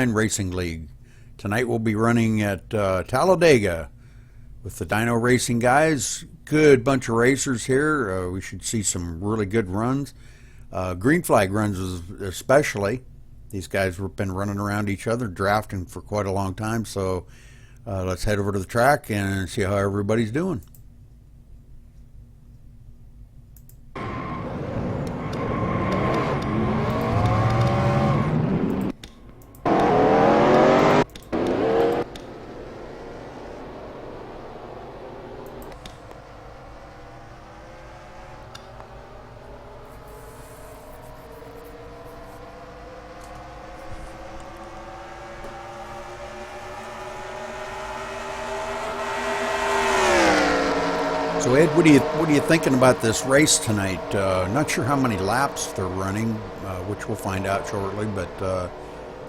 Racing League. Tonight we'll be running at Talladega with the Dyno Racing guys. Good bunch of racers here. We should see some really good runs. Green flag runs especially. These guys have been running around each other, drafting for quite a long time. So let's head over to the track and see how everybody's doing. So Ed, what are you thinking about this race tonight? Not sure how many laps they're running, which we'll find out shortly. But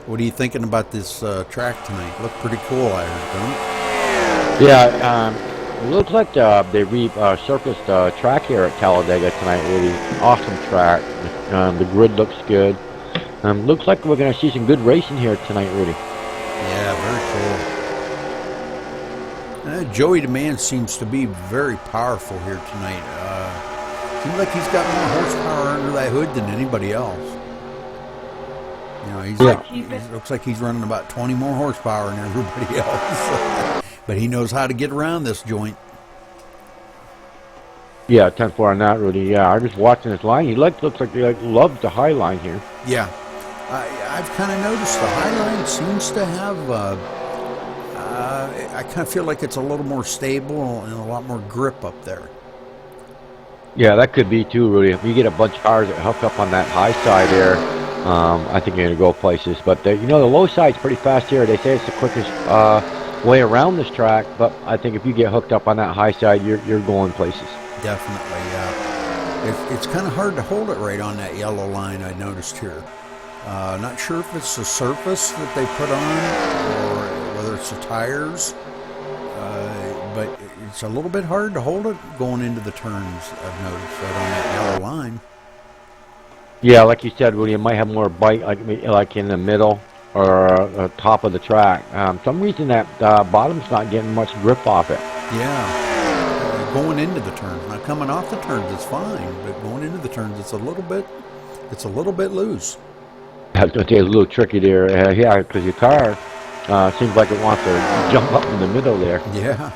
what are you thinking about this track tonight? Looked pretty cool, I heard, don't it? Yeah, it looks like they resurfaced the track here at Talladega tonight. Really awesome track. The grid looks good. Looks like we're going to see some good racing here tonight, Rudy. Yeah, very cool. Joey DeMann seems to be very powerful here tonight. Seems like he's got more horsepower under that hood than anybody else. You know, he looks like he's running about 20 more horsepower than everybody else. But he knows how to get around this joint. Yeah, 10-4 on that, Rudy. Yeah, I'm just watching this line. He looks like he loves the high line here. Yeah, I've kind of noticed the high line seems to have. I kind of feel like it's a little more stable and a lot more grip up there. Yeah, that could be too, Rudy. If you get a bunch of cars that hook up on that high side there, I think you're going to go places. But the low side's pretty fast here. They say it's the quickest way around this track. But I think if you get hooked up on that high side, you're going places. Definitely, yeah. It's kind of hard to hold it right on that yellow line, I noticed here. Not sure if it's the surface that they put on or whether it's the tires, but it's a little bit hard to hold it going into the turns, I've noticed, right on that yellow line. Yeah, like you said, Rudy, it might have more bite like in the middle or top of the track. Some reason that bottom's not getting much grip off it. Yeah, going into the turns. Now coming off the turns it's fine, but going into the turns it's a little bit loose. I was going to say it's a little tricky there. Yeah, because your car seems like it wants to jump up in the middle there. Yeah.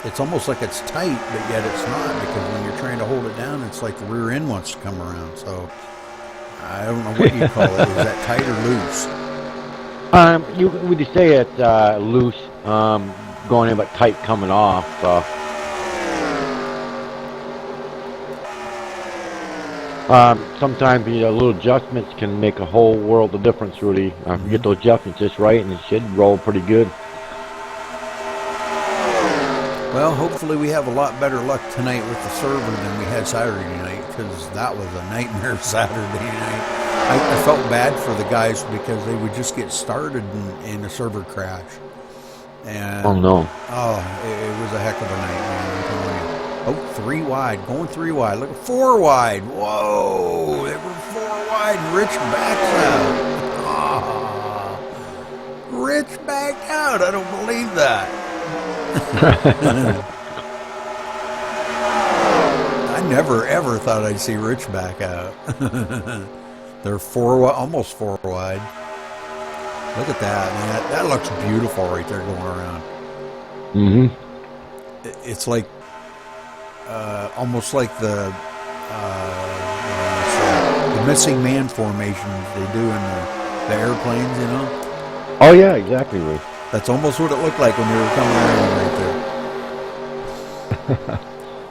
It's almost like it's tight, but yet it's not, because when you're trying to hold it down, it's like the rear end wants to come around. So I don't know what you call it. Is that tight or loose? Would you say it's loose going in, but tight coming off? Sometimes little adjustments can make a whole world of difference, Rudy. If you get those adjustments just right, and it should roll pretty good. Well, hopefully we have a lot better luck tonight with the server than we had Saturday night, because that was a nightmare Saturday night. I felt bad for the guys because they would just get started in a server crash. And, oh, no. Oh, it was a heck of a night, man. I'm telling you. Oh, 3 wide. Going 3 wide. Look at 4 wide. Whoa. They were 4 wide. Rich backs out. Oh, Rich backed out. I don't believe that. I never ever thought I'd see Rich back out. They're almost 4 wide. Look at that, man. That looks beautiful right there going around. It's like almost like the missing man formations they do in the airplanes, you know? Oh yeah, exactly, Rudy. That's almost what it looked like when they were coming around right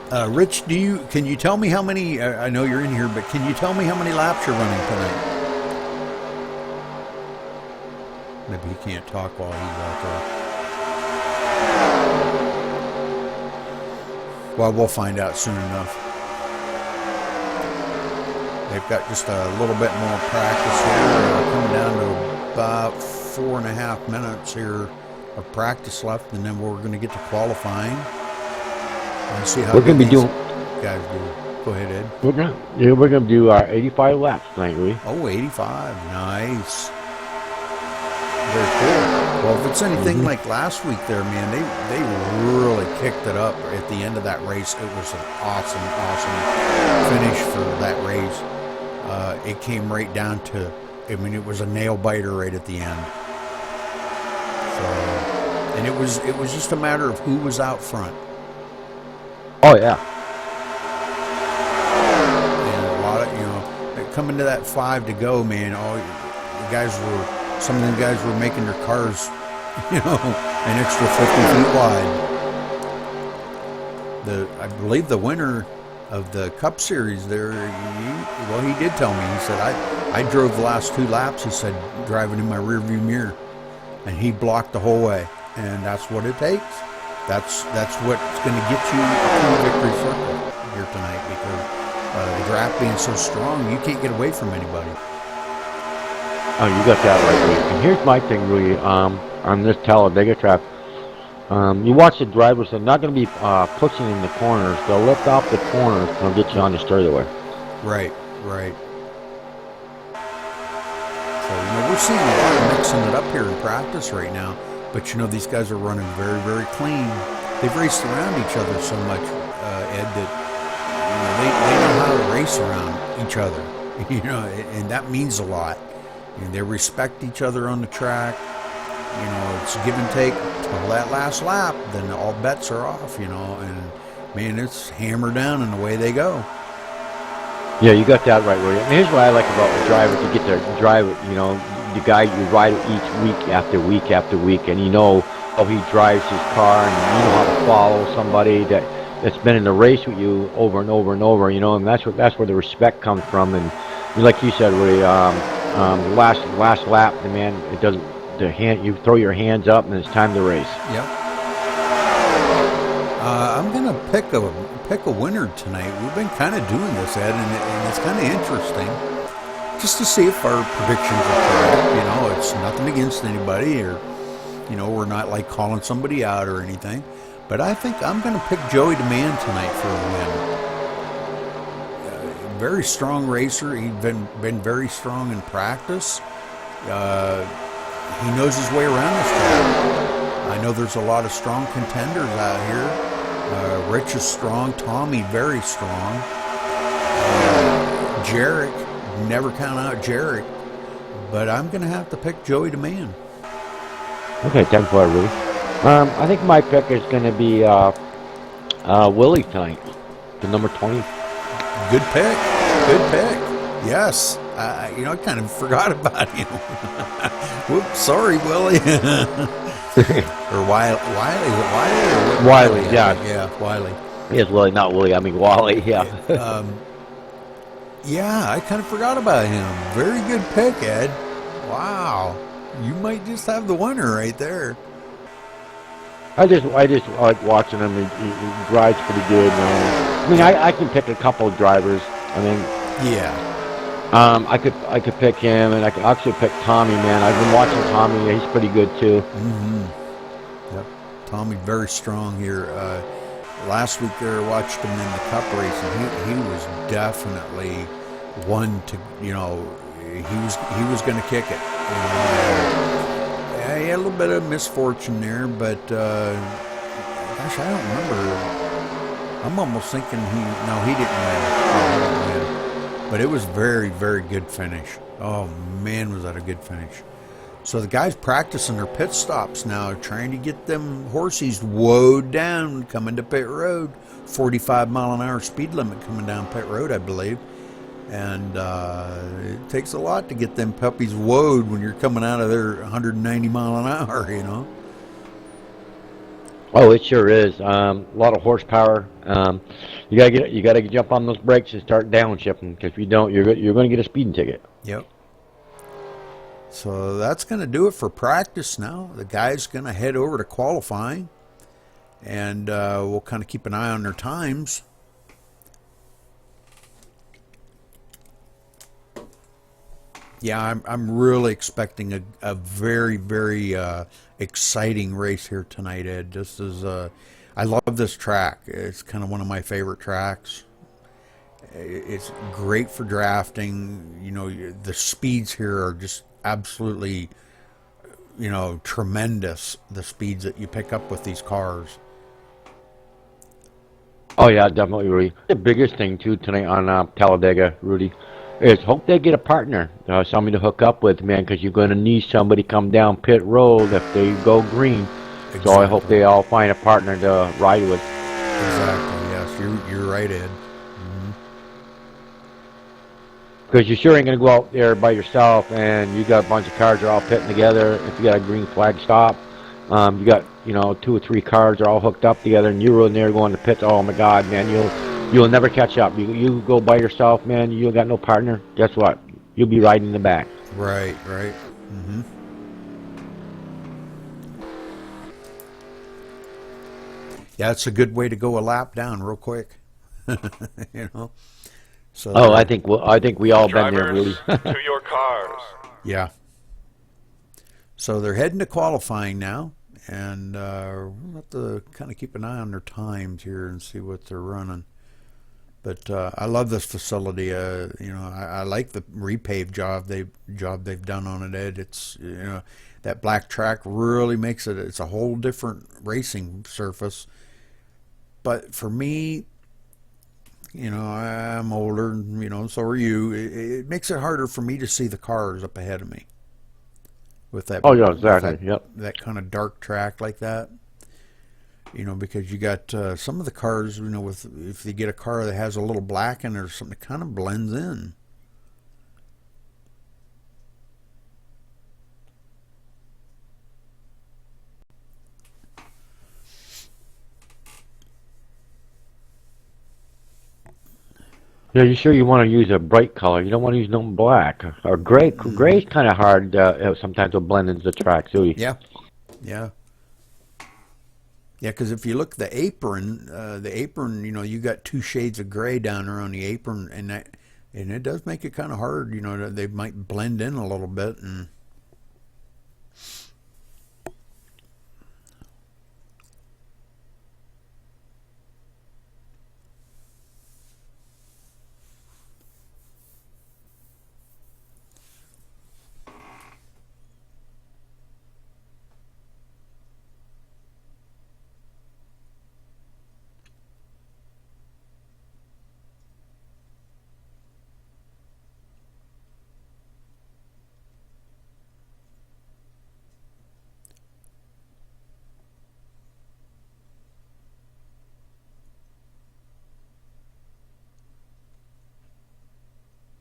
there. Rich, can you tell me how many, I know you're in here, but can you tell me how many laps you're running tonight? Maybe he can't talk while he's out there. Well, we'll find out soon enough. They've got just a little bit more practice here. Coming down to about 4.5 minutes here of practice left, and then we're going to get to qualifying and see how we're going to be doing. Guys do. Go ahead, Ed. We're going to do our 85 laps tonight, Rudy. Oh, 85. Nice. Well, if it's anything like last week there, man, they really kicked it up at the end of that race. It was an awesome, awesome finish for that race. It came right down to, I mean, it was a nail biter right at the end. So, and it was just a matter of who was out front. Oh yeah. And a lot of, coming to that 5 to go, man, some of the guys were making their cars, an extra 50 feet wide. I believe the winner of the Cup Series there, he did tell me. He said, I drove the last 2 laps, he said, driving in my rearview mirror. And he blocked the whole way. And that's what it takes. That's what's going to get you to the victory circle here tonight, because the draft being so strong, you can't get away from anybody. Oh, you got that right, Lee. And here's my thing, really, on this Talladega track. You watch the drivers, they're not going to be pushing in the corners. They'll lift off the corners and they'll get you on the straightaway. Right. So, we're seeing a lot of mixing it up here in practice right now. But, these guys are running very, very clean. They've raced around each other so much, Ed, that they know how to race around each other. And that means a lot. They respect each other on the track. It's give and take till that last lap. Then all bets are off. And man, it's hammer down, and away they go. Yeah, you got that right, William. And here's what I like about the driver: to get to drive it. The guy you ride each week after week after week, and how he drives his car, and you know how to follow somebody that's been in the race with you over and over and over. And that's where the respect comes from. And like you said, Willie, last lap, man, it doesn't. You throw your hands up, and it's time to race. Yep. I'm gonna pick a winner tonight. We've been kind of doing this, Ed, and it's kind of interesting, just to see if our predictions are correct. It's nothing against anybody, or we're not like calling somebody out or anything. But I think I'm gonna pick Joey DeMann tonight for a win. Very strong racer. He's been very strong in practice. He knows his way around this track. I know there's a lot of strong contenders out here. Rich is strong. Tommy, very strong. Jarek, never count out Jarek. But I'm going to have to pick Joey DeMann. Okay, 10-4, Rudy. I think my pick is going to be Willie tonight, the number 20. Good pick. Yes. I kind of forgot about him. Whoops, sorry, Willie. Or Wiley. Wiley, yeah. Yeah, Wiley. Yes, Willie, not Willie. I mean Wally, yeah. Yeah, I kind of forgot about him. Very good pick, Ed. Wow. You might just have the winner right there. I just like watching him. He drives pretty good. I can pick a couple of drivers. Yeah. I could pick him, and I could actually pick Tommy, man. I've been watching Tommy. He's pretty good, too. Mm-hmm. Yep. Tommy, very strong here. Last week there, I watched him in the Cup race, and he was definitely one to, he was going to kick it. He had a little bit of misfortune there, but, gosh, I don't remember. I'm almost thinking he didn't win. But it was very, very good finish. Oh, man, was that a good finish. So the guys practicing their pit stops now, trying to get them horsies woed down coming to pit road. 45-mile-an-hour speed limit coming down pit road, I believe. And it takes a lot to get them puppies woed when you're coming out of there 190 mile an hour, Oh, it sure is. A lot of horsepower. You gotta jump on those brakes and start downshifting, because if you don't, you're going to get a speeding ticket. Yep. So that's going to do it for practice now. The guys going to head over to qualifying, and we'll kind of keep an eye on their times. Yeah, I'm really expecting a very, very exciting race here tonight, Ed. This is I love this track. It's kind of one of my favorite tracks. It's great for drafting. The speeds here are just absolutely, tremendous, the speeds that you pick up with these cars. Oh yeah, definitely, Rudy. The biggest thing too tonight on Talladega, Rudy, is hope they get a partner, somebody to hook up with, man, because you're going to need somebody come down pit road if they go green. Exactly. So I hope they all find a partner to ride with. Exactly. Yes, you're right, Ed. Because you sure ain't going to go out there by yourself and you got a bunch of cars that are all pitting together. If you got a green flag stop, you got 2 or 3 cars are all hooked up together, and you're in there going to pit. Oh my God, man, you'll never catch up. You go by yourself, man. You got no partner. Guess what? You'll be riding in the back. Right. Mm-hmm. Yeah, it's a good way to go a lap down real quick. So. Oh, I think we all been there, really. To your cars. Yeah. So they're heading to qualifying now, and we'll have to kind of keep an eye on their times here and see what they're running. But I love this facility. I like the repave job they've done on it, Ed. It's that black track really makes it's a whole different racing surface. But for me, I'm older, so are you. It makes it harder for me to see the cars up ahead of me. With that, oh yeah, exactly. Yep. That kind of dark track like that. Because you got some of the cars, if you get a car that has a little black in it or something, it kind of blends in. Yeah, you sure you want to use a bright color? You don't want to use no black or gray. Gray's kind of hard. Sometimes to blend into the track too. Yeah. Because if you look at the apron, you got 2 shades of gray down there on the apron, and it does make it kind of hard. They might blend in a little bit and.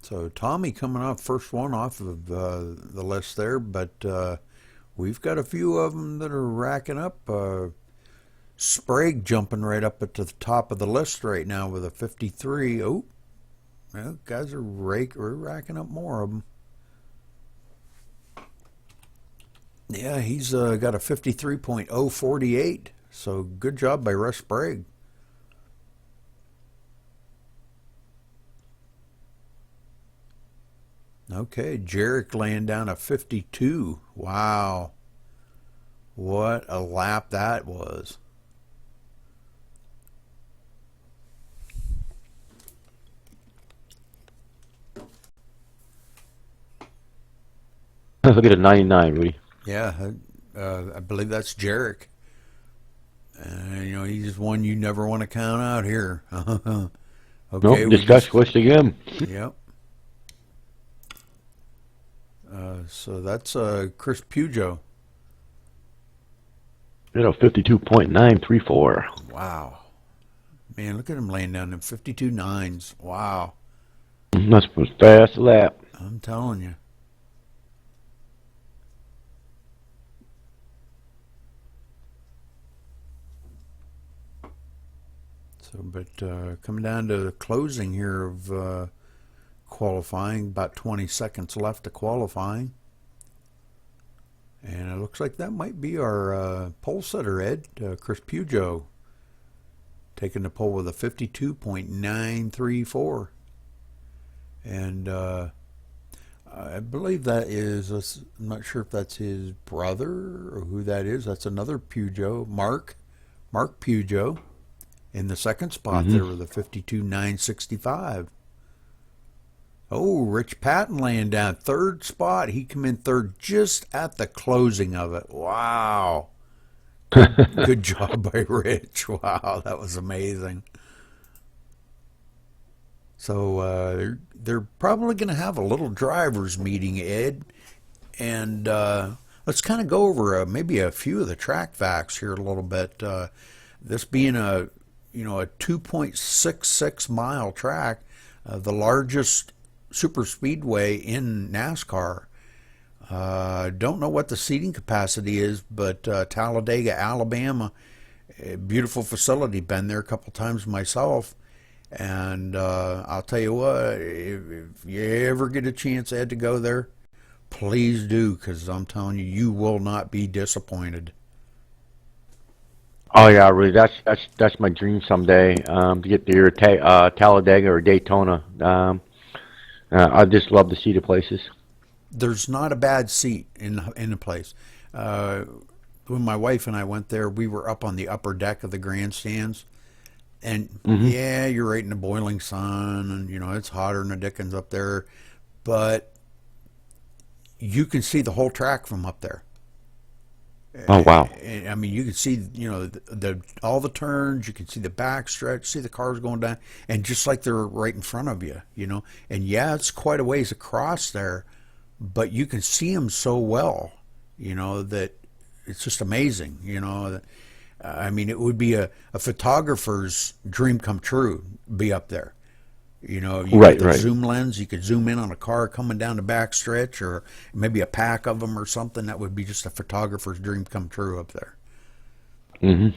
So Tommy coming off first one off of the list there, but we've got a few of them that are racking up. Sprague jumping right up at the top of the list right now with a 53. Oh, well, guys are racking up more of them. Yeah, he's got a 53.048. So good job by Russ Sprague. Okay, Jarek laying down a 52. Wow. What a lap that was. Look at a 99, Rudy. Yeah, I believe that's Jarek. He's one you never want to count out here. Okay, nope, discuss question again. Yep. So that's Chris Pujo. 52.934. Wow. Man, look at him laying down them 52 nines. Wow. That's a fast lap. I'm telling you. So, but coming down to the closing here of qualifying, about 20 seconds left to qualifying. And it looks like that might be our pole setter, Ed, Chris Pujo, taking the pole with a 52.934. And I believe that is, I'm not sure if that's his brother or who that is. That's another Pujo, Mark Pujo, in the second spot there with a 52.965. Oh, Rich Patton laying down third spot. He come in third just at the closing of it. Wow. Good job by Rich. Wow, that was amazing. So they're probably going to have a little drivers meeting, Ed, and let's kind of go over maybe a few of the track facts here a little bit. This being a 2.66 mile track, the largest super speedway in NASCAR. Don't know what the seating capacity is, but Talladega, Alabama, a beautiful facility. Been there a couple times myself, and I'll tell you what, if you ever get a chance, Ed, to go there, please do, because I'm telling you, you will not be disappointed. Oh yeah, really. That's my dream someday. To get to either Talladega or Daytona. I just love to see the places. There's not a bad seat in the place. When my wife and I went there, we were up on the upper deck of the grandstands, and Hmm. yeah, you're right in the boiling sun, and it's hotter than the dickens up there, but you can see the whole track from up there. Oh wow. I mean, you can see, the all the turns. You can see the back stretch, see the cars going down, and just like they're right in front of you. And yeah, it's quite a ways across there, but you can see them so well, that it's just amazing. I mean, it would be a photographer's dream come true. Be up there. You got Right, the right. zoom lens. You could zoom in on a car coming down the back stretch, or maybe a pack of them or something. That would be just a photographer's dream come true up there. Hmm.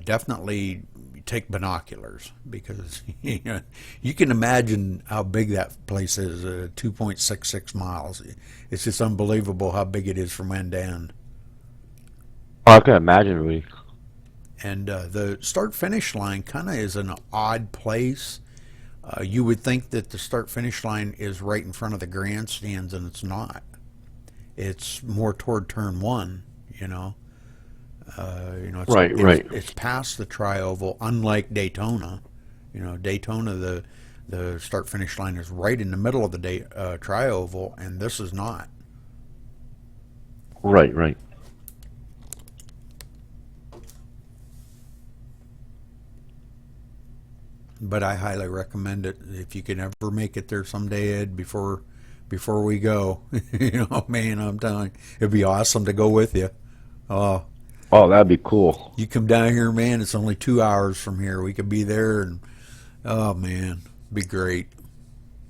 Definitely take binoculars, because you can imagine how big that place is. 2.66 miles. It's just unbelievable how big it is from end to end. Oh, I can imagine, really. And the start finish line kind of is an odd place. You would think that the start finish line is right in front of the grandstands, and it's not. It's more toward turn one. It's Right, it's right. it's past the tri-oval. Unlike Daytona, Daytona, the start finish line is right in the middle of the tri-oval, and this is not. Right, right. But I highly recommend it if you can ever make it there someday, Ed. Before we go, man, I'm telling you, it'd be awesome to go with you. Oh, Oh, that'd be cool. you come down here, man. It's only 2 hours from here. We could be there, and oh man, it'd be great.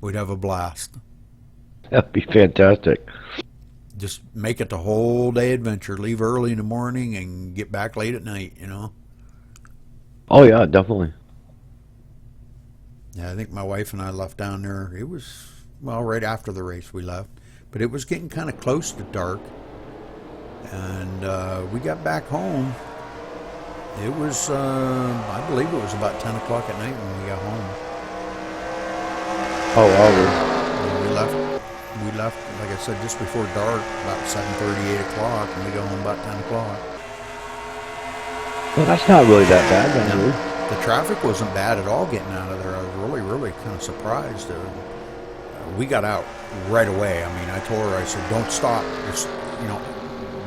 We'd have a blast. That'd be fantastic. Just make it the whole day adventure. Leave early in the morning and get back late at night. Oh yeah, definitely. Yeah, I think my wife and I left down there. It was, well, right after the race we left, but it was getting kind of close to dark, and we got back home. It was, I believe it was about 10 o'clock at night when we got home. Oh, wow. And we left, like I said, just before dark, about 7:30, 8 o'clock, and we got home about 10 o'clock. Well, that's not really that bad, then, Now, really. the traffic wasn't bad at all getting out of there. I was really, really kind of surprised. We got out right away. I mean, I told her, I said, don't stop. Just,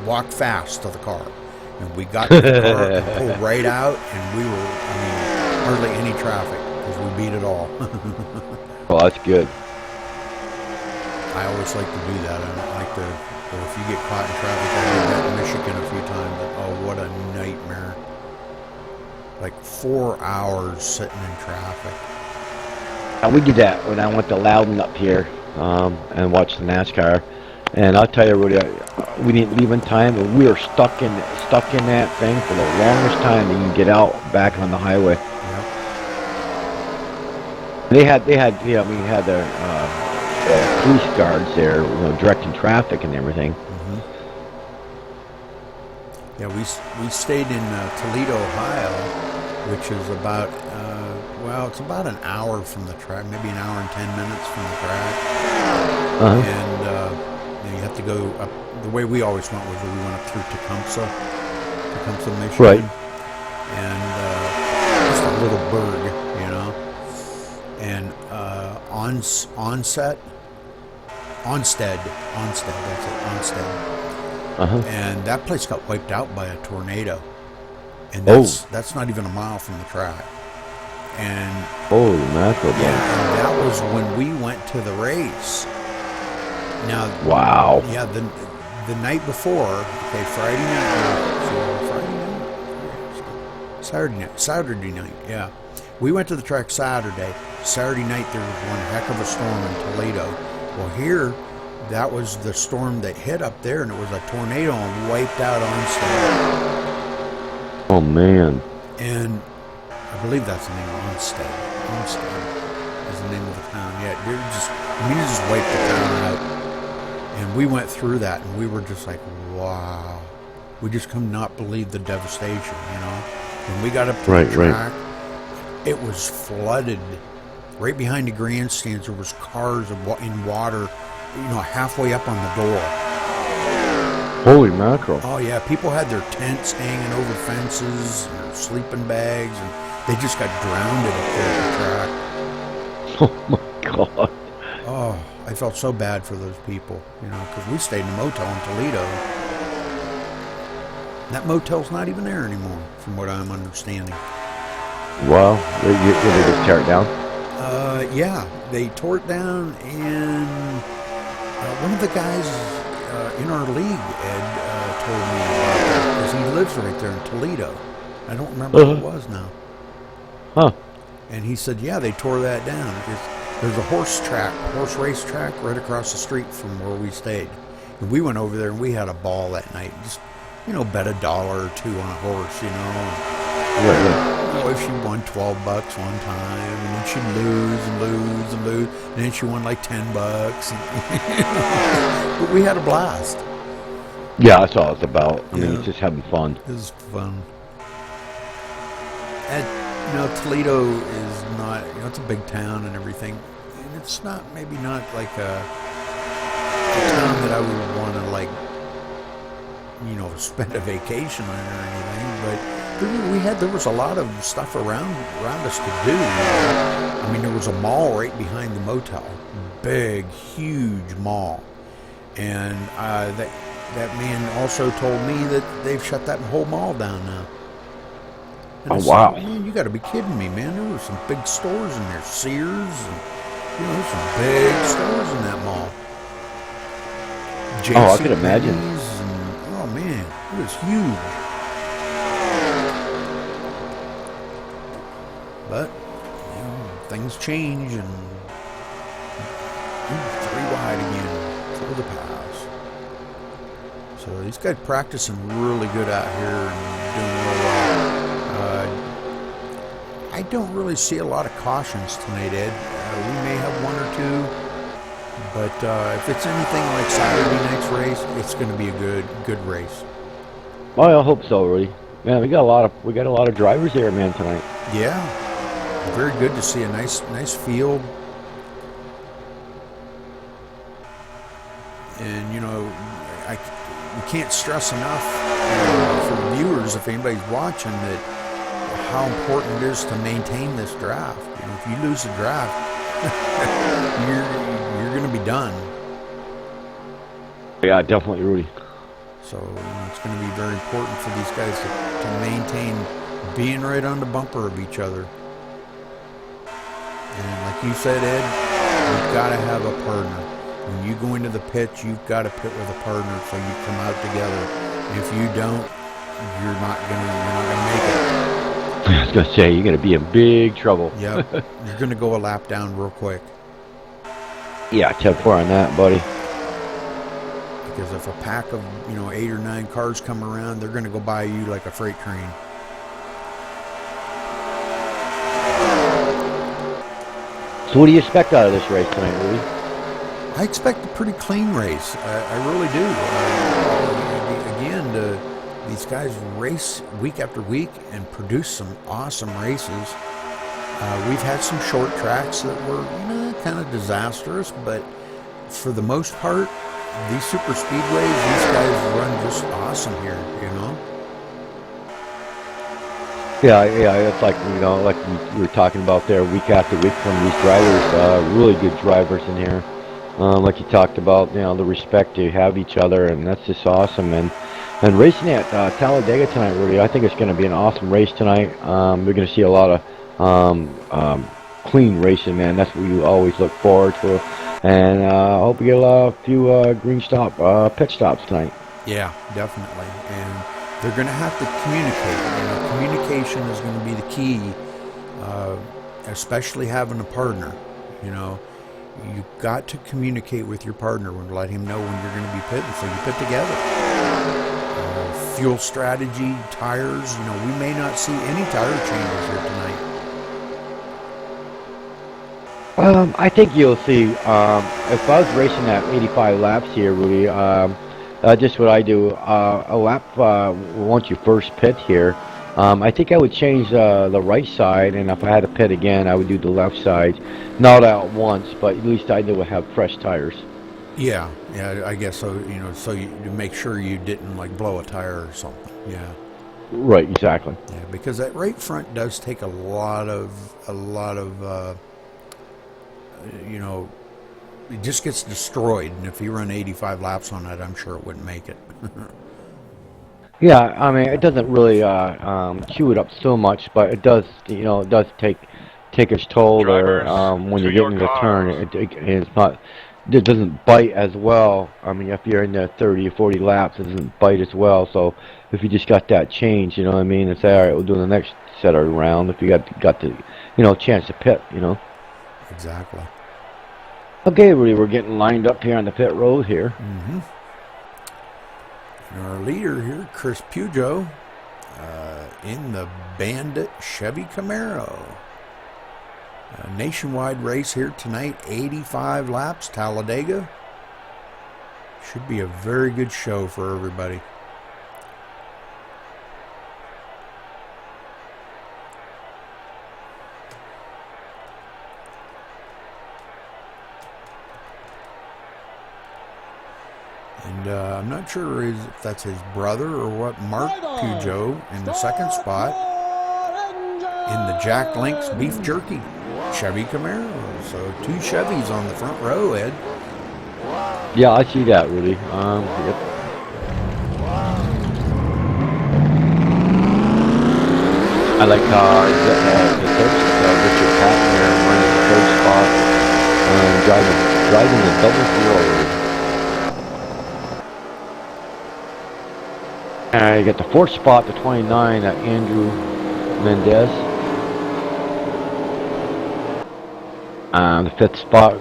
walk fast to the car. And we got to the car and pulled right out, and we were, I mean, hardly any traffic, because we beat it all. Oh, that's good. I always like to do that. I don't like to, if you get caught in traffic, I did that in Michigan a few times. Oh, what a nightmare. Like 4 hours sitting in traffic. And we did that when I went to Loudon up here and watched the NASCAR. And I'll tell you, Rudy, we didn't leave in time, and we were stuck in that thing for the longest time. You can get out back on the highway. Yep. Yeah, we had the police guards there, directing traffic and everything. Hmm. Yeah, we stayed in Toledo, Ohio, which is about, it's about an hour from the track, maybe an hour and 10 minutes from the track. Uh-huh. And you have to go up. The way we always went was we went up through Tecumseh, Michigan. Right. And just a little burg. And Onstead, that's it, Onstead. Uh-huh. And that place got wiped out by a tornado. And Oh. that's not even a mile from the track. And Holy mackerel, man. yeah, and that was when we went to the race. Now, Wow. yeah, the night before, okay, Friday night, Saturday night, yeah. We went to the track Saturday. Saturday night there was one heck of a storm in Toledo. Well, here, that was the storm that hit up there, and it was a tornado and wiped out Onstead. Oh, man. And I believe that's the name of Onstead. Onstead is the name of the town. Yeah, you just wiped the town out. And we went through that, and we were just like, wow. We just could not believe the devastation, you know. When we got up to the track, it was flooded. Right behind the grandstands, there was cars in water, you know, halfway up on the door. Holy mackerel. Oh, yeah. People had their tents hanging over fences, and their sleeping bags, and they just got drowned up there at the track. Oh, my God. Oh, I felt so bad for those people, you know, because we stayed in a motel in Toledo. That motel's not even there anymore, from what I'm understanding. Wow. Did they just tear it down? Yeah, they tore it down, and one of the guys in our league, Ed, told me about that, because he lives right there in Toledo. I don't remember what it was now. Huh. And he said, yeah, they tore that down. There's a horse race track right across the street from where we stayed. And we went over there and we had a ball that night. Just, you know, bet $1 or $2 on a horse, you know. Yeah. You know, if she won $12 one time, and then she'd lose and lose and lose, and then she won like $10. But we had a blast. Yeah, that's all it's about. I mean, Yeah. it's just having fun. It was fun. And, you know, Toledo is not, you know, it's a big town and everything. And it's not, maybe not like a town that I would want to, like, you know, spend a vacation on or anything. But there was a lot of stuff around us to do. You know? I mean, there was a mall right behind the motel. Big, huge mall. And that man also told me that they've shut that whole mall down now. And oh, wow. Like, man, you got to be kidding me, man. There were some big stores in there. Sears, and, you know, some big stores in that mall. Oh, I could imagine. And, oh, man, it was huge. But, you know, things change, and 3 wide again for the pass. So these guys practicing really good out here and doing really well. I don't really see a lot of cautions tonight, Ed. We may have 1 or 2, but if it's anything like Saturday night's race, it's going to be a good race. Well, I hope so, Rudy. Man, we got a lot of drivers here, man, tonight. Yeah, very good to see a nice field. And you know, we can't stress enough for the viewers, if anybody's watching, that how important it is to maintain this draft. You know, if you lose the draft, you're going to be done. Yeah, definitely, Rudy. So you know, it's going to be very important for these guys to maintain being right on the bumper of each other. And like you said, Ed, you've got to have a partner. When you go into the pits, you've got to pit with a partner so you come out together. If you don't, you're not gonna make it. I was gonna say, you're gonna be in big trouble. Yep, you're gonna go a lap down real quick. Yeah, 10-4 on that, buddy. Because if a pack of 8 or 9 cars come around, they're gonna go by you like a freight train. So what do you expect out of this race tonight, Rudy? I expect a pretty clean race. I really do. These guys race week after week and produce some awesome races. We've had some short tracks that were kind of disastrous, but for the most part, these super speedways, these guys run just awesome here, Yeah, it's like, like we were talking about there, week after week from these drivers, really good drivers in here. Like you talked about, the respect to have each other, and that's just awesome. And racing at Talladega tonight, Rudy, I think it's going to be an awesome race tonight. We're going to see a lot of clean racing, man. That's what you always look forward to. And I hope we get a few pit stops tonight. Yeah, definitely. And they're going to have to communicate. Communication is going to be the key, especially having a partner. You've got to communicate with your partner and let him know when you're going to be pitting, so you pit together. Fuel strategy, tires, we may not see any tire changes here tonight. I think you'll see. If I was racing at 85 laps here, Rudy, just what I do, a lap once you first pit here, I think I would change the right side, and if I had to pit again, I would do the left side. Not at once, but at least I would have fresh tires. Yeah, I guess so. So you make sure you didn't like blow a tire or something. Yeah. Right, exactly. Yeah, because that right front does take a lot of it just gets destroyed, and if you run 85 laps on it, I'm sure it wouldn't make it. Yeah, I mean, it doesn't really chew it up so much, but it does, it does take its toll there. When you get into the turn, it doesn't bite as well. I mean, if you're in the 30 or 40 laps, it doesn't bite as well. So if you just got that change, and say, all right, we'll do the next set of round. If you got the, chance to pit, Exactly. Okay, Rudy, we're getting lined up here on the pit road here. Mm-hmm. And our leader here, Chris Pujo, in the Bandit Chevy Camaro. A nationwide race here tonight, 85 laps, Talladega. Should be a very good show for everybody. And I'm not sure if that's his brother or what. Mark Pujo in the second spot in the Jack Link's Beef Jerky Chevy Camaro. So 2 Chevys on the front row, Ed. Yeah, I see that, Rudy. Yep. I like the Richard Patton here running the third spot, driving the double zero. You got the 4th spot, the 29, Andrew Mendez. The 5th spot,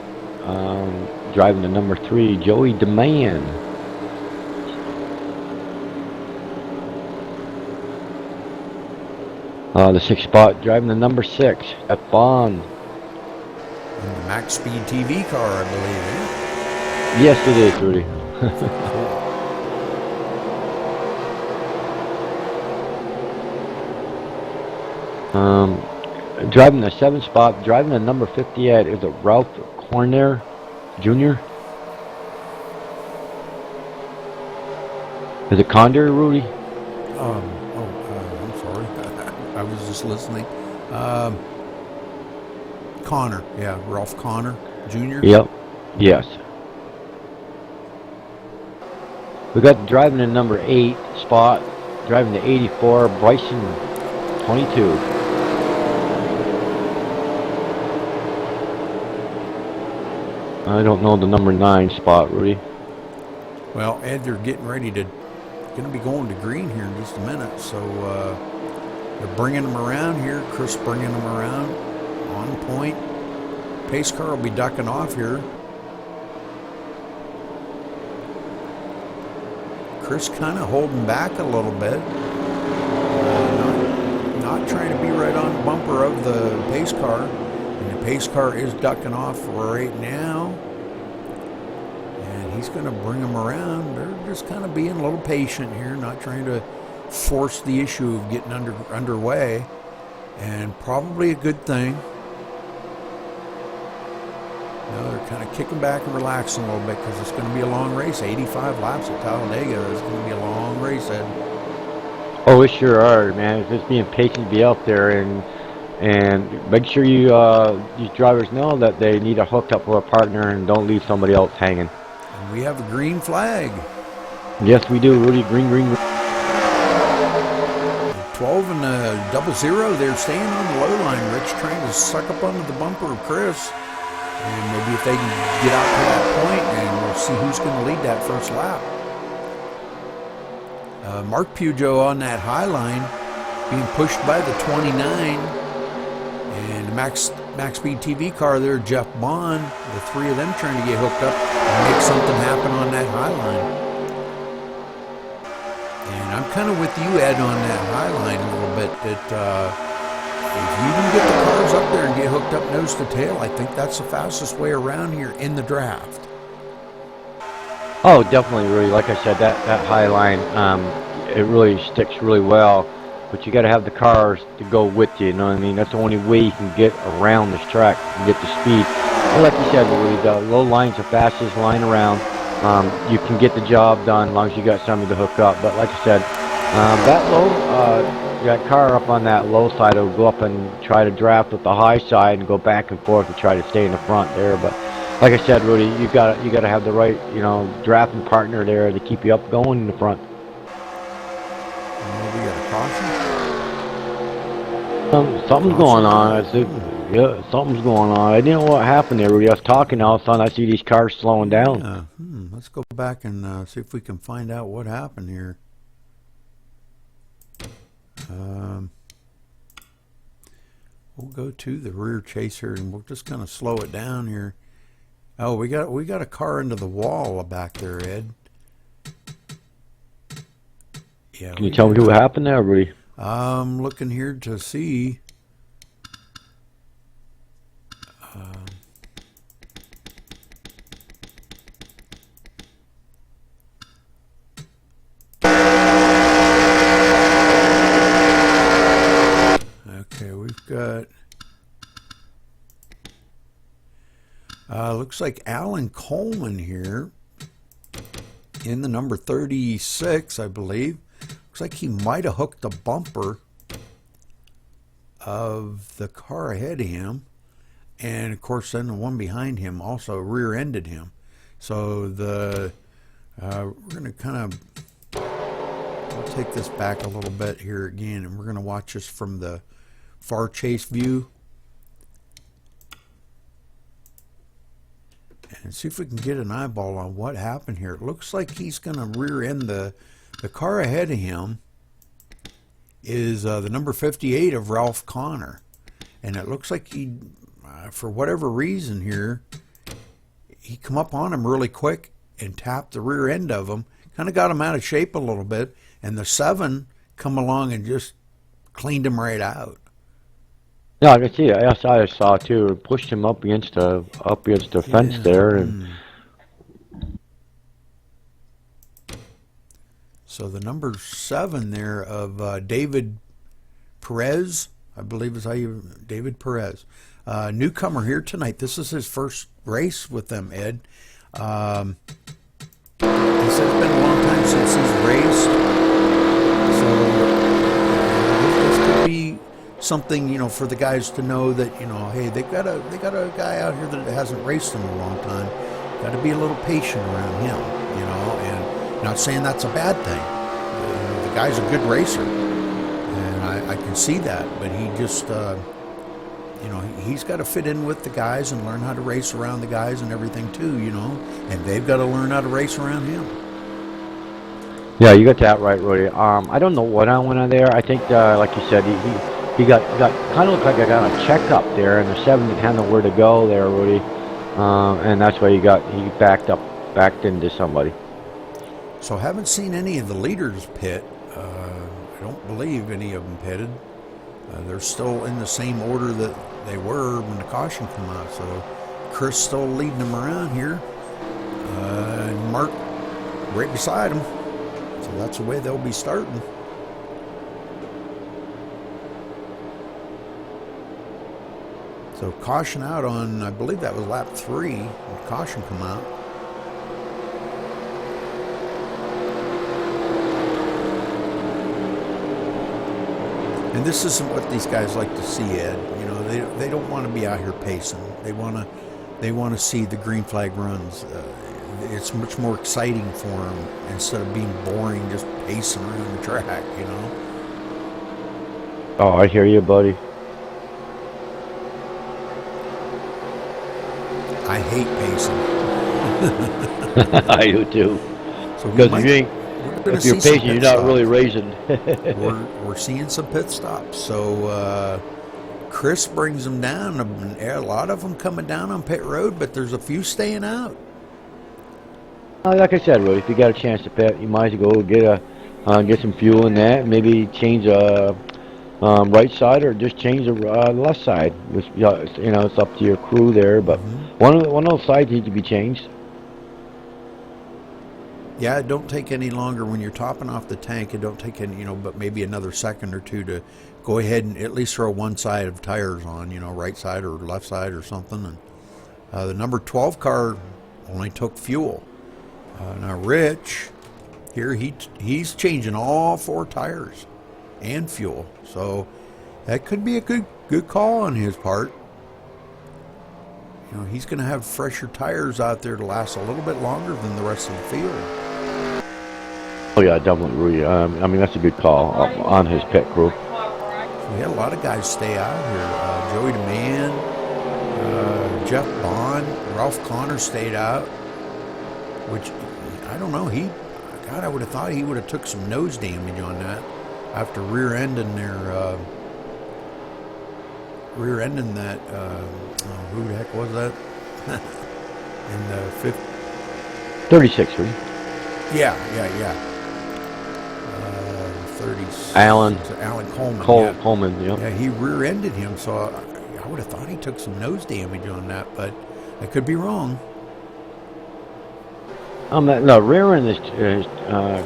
driving the number 3, Joey DeMann. The 6th spot, driving the number 6, F. Bond. In the Max Speed TV car, I believe, eh? Yes, it is, Rudy. Driving the 7th spot, driving the number 58, is it Ralph Corner Jr.? Is it Condor, Rudy? I'm sorry. I was just listening. Connor, yeah, Ralph Connor Jr. Yep. Yes. We got driving the number 8 spot, driving the 84, Bryson 22. I don't know the number 9 spot, Rudy. Well, Ed, they're getting ready to be going to green here in just a minute, so they're bringing them around here. Chris bringing them around on point. Pace car will be ducking off here. Chris kind of holding back a little bit, not trying to be right on the bumper of the pace car. And the pace car is ducking off right now. And he's going to bring them around. They're just kind of being a little patient here, not trying to force the issue of getting underway. And probably a good thing. No, they're kind of kicking back and relaxing a little bit because it's going to be a long race. 85 laps at Talladega is going to be a long race, Ed. Oh, we sure are, man. It's just being patient to be out there and make sure these drivers know that they need to hook up with a partner and don't leave somebody else hanging. And we have a green flag. Yes, we do, Rudy. Green, green, green. 12 and a 00. They're staying on the low line. Rich trying to suck up under the bumper of Chris. And maybe if they can get out to that point, and we'll see who's going to lead that first lap. Mark Pujo on that high line, being pushed by the 29. And the Max Speed TV car there, Jeff Bond. The three of them trying to get hooked up and make something happen on that high line. And I'm kind of with you, Ed, on that high line a little bit, that if you can get the cars up there and get hooked up nose to tail, I think that's the fastest way around here in the draft. Oh, definitely, Rudy. Like I said, that high line, it really sticks really well. But you got to have the cars to go with you. You know what I mean? That's the only way you can get around this track and get the speed. But like you said, Rudy, the low line's the fastest line around. You can get the job done as long as you got somebody to hook up. But like I said, that car up on that low side will go up and try to draft with the high side and go back and forth to try to stay in the front there. But like I said, Rudy, you got to have the right, drafting partner there to keep you up going in the front. We got a caution. Something's going on. Yeah, something's going on. I didn't know what happened there, Rudy. I was talking, all of a sudden I see these cars slowing down. Yeah. Let's go back and see if we can find out what happened here. We'll go to the rear chaser and we're just gonna slow it down here. Oh, we got a car into the wall back there, Ed. Yeah. Can you tell me what happened there, Rudy? I'm looking here to see. Okay, we've got. Looks like Alan Coleman here in the number 36, I believe. Looks like he might have hooked the bumper of the car ahead of him. And, of course, then the one behind him also rear-ended him. So we're going to kind of we'll take this back a little bit here again, and we're going to watch this from the far chase view. And see if we can get an eyeball on what happened here. It looks like he's going to rear end the car ahead of him is the number 58 of Ralph Connor. And it looks like he, for whatever reason here, he come up on him really quick and tapped the rear end of him. Kind of got him out of shape a little bit. And the 7 come along and just cleaned him right out. Yeah, I can see it. Yes, I saw it too. It pushed him up against the fence there, and so the number 7 there of David Perez, I believe is how you David Perez, newcomer here tonight. This is his first race with them, Ed. He said it's been a long time since he's raced, so this could be something, for the guys to know that, hey, they got a guy out here that hasn't raced in a long time. Got to be a little patient around him, and not saying that's a bad thing. The guy's a good racer, and I can see that, but he just, he's got to fit in with the guys and learn how to race around the guys and everything too, and they've got to learn how to race around him. Yeah, you got that right, Rudy. I don't know what I went on there. I think, like you said, he got kind of looked like I got a checkup there, and the 7 didn't have nowhere to go there, Rudy. And that's why he backed into somebody. So haven't seen any of the leaders pit. I don't believe any of them pitted. They're still in the same order that they were when the caution came out. So Chris still leading them around here. And Mark right beside him. So that's the way they'll be starting. So caution out on, I believe that was lap 3 when caution come out. And this isn't what these guys like to see, Ed. You know, they don't want to be out here pacing. They want to see the green flag runs. It's much more exciting for them instead of being boring, just pacing around the track. You know. Oh, I hear you, buddy. I hate pacing. I do too. So Because if you're patient, you're not really racing. we're seeing some pit stops. So Chris brings them down. A lot of them coming down on pit road, but there's a few staying out. Like I said, Rudy, if you got a chance to pit, you might as well go get some fuel in that. Maybe change right side or just change the left side. Which, you know, it's up to your crew there. But one of those sides needs to be changed. Yeah, it don't take any longer when you're topping off the tank. It don't take any, but maybe another second or two to go ahead and at least throw one side of tires on, right side or left side or something. And the number 12 car only took fuel. Now Rich, here he's changing all 4 tires and fuel, so that could be a good call on his part. He's going to have fresher tires out there to last a little bit longer than the rest of the field. Oh yeah, definitely, Rudy. I mean, that's a good call on his pit crew. We had a lot of guys stay out here. Joey DeMann, Jeff Bond, Ralph Connor stayed out, which I don't know. I would have thought he would have took some nose damage on that after rear-ending that. Who the heck was that? In the 36, Rudy. Yeah. 30s. Alan Coleman. Coleman, yeah. Yeah, he rear-ended him, so I would have thought he took some nose damage on that, but I could be wrong. No, rear end his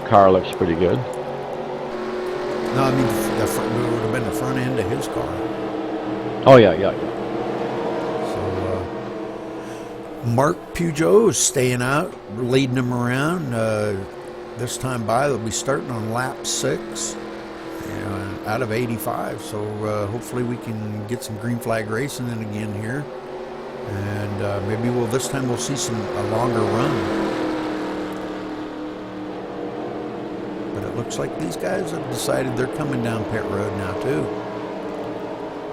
car looks pretty good. No, I mean, it would have been the front end of his car. Oh, yeah. So, Mark Peugeot is staying out, leading them around. This time they'll be starting on lap 6 out of 85. So hopefully we can get some green flag racing in again here. And maybe this time we'll see a longer run. But it looks like these guys have decided they're coming down pit road now too.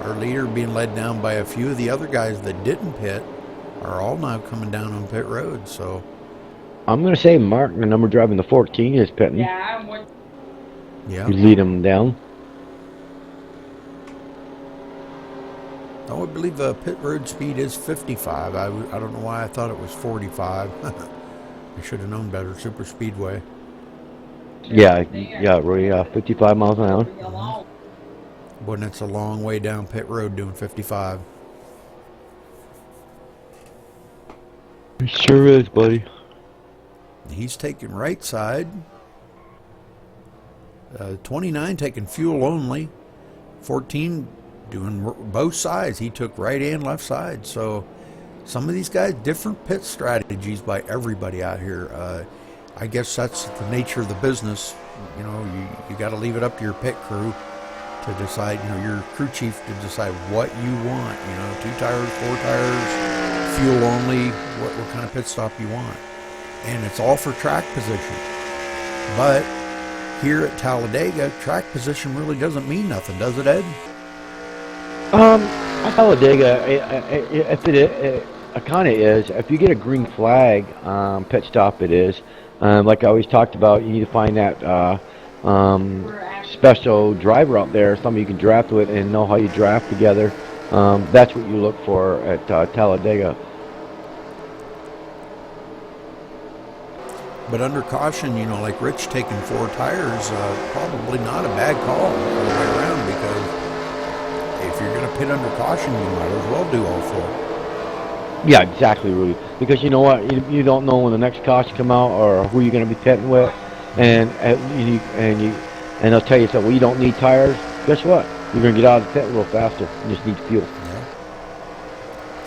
Our leader being led down by a few of the other guys that didn't pit are all now coming down on pit road. So I'm going to say Mark, the number driving the 14, is pitting. Yeah, I'm with. Yeah. You lead him down. Oh, I believe the pit road speed is 55. I don't know why I thought it was 45. I should have known better. Super speedway. Yeah, Roy, 55 miles an hour. Boy, that's a long way down pit road doing 55. It sure is, buddy. He's taking right side. 29 taking fuel only. 14 doing both sides. He took right and left side. So some of these guys, different pit strategies by everybody out here. I guess that's the nature of the business. You got to leave it up to your pit crew to decide, your crew chief to decide what you want. 2 tires, 4 tires, fuel only, what kind of pit stop you want. And it's all for track position. But here at Talladega, track position really doesn't mean nothing, does it, Ed? Talladega, if it kind of is. If you get a green flag pit stop, it is. Like I always talked about, you need to find that special driver out there, somebody you can draft with and know how you draft together. That's what you look for at Talladega. But under caution, like Rich taking 4 tires, probably not a bad call all the way around, because if you're going to pit under caution, you might as well do all 4. Yeah, exactly, Rudy. Because you know what, you don't know when the next caution come out or who you're going to be pitting with, and they'll tell you, well, you don't need tires. Guess what? You're going to get out of the pit a little faster. You just need fuel. Yeah.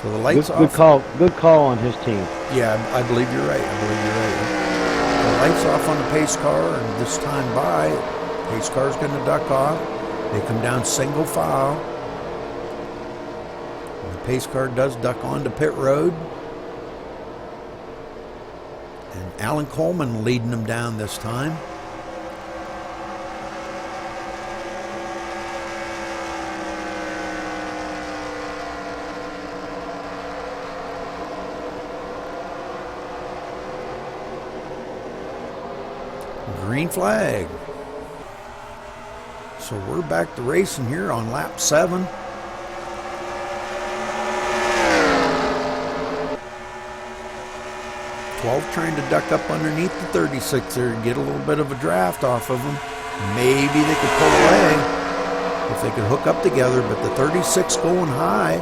So the lights off. Good call on his team. Yeah, I believe you're right. The lights off on the pace car, and this time pace car's going to duck off. They come down single file. And the pace car does duck onto pit road. And Alan Coleman leading them down this time. Green flag. So we're back to racing here on lap 7. Trying to duck up underneath the 36 there and get a little bit of a draft off of them. Maybe they could pull away if they could hook up together, but the 36 going high,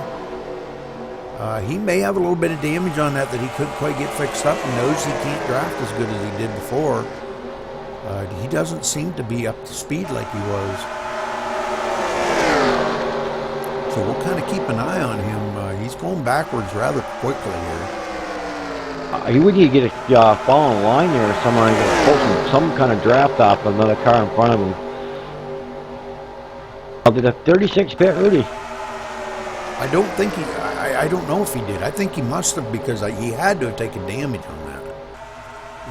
he may have a little bit of damage on that he couldn't quite get fixed up and knows he can't draft as good as he did before. He doesn't seem to be up to speed like he was. So we'll kind of keep an eye on him. He's going backwards rather quickly here. You need to get a following line there, or someone pull some kind of draft off another car in front of him. Did the 36 pit, Rudy? I don't think he. I don't know if he did. I think he must have, because he had to have taken damage on that.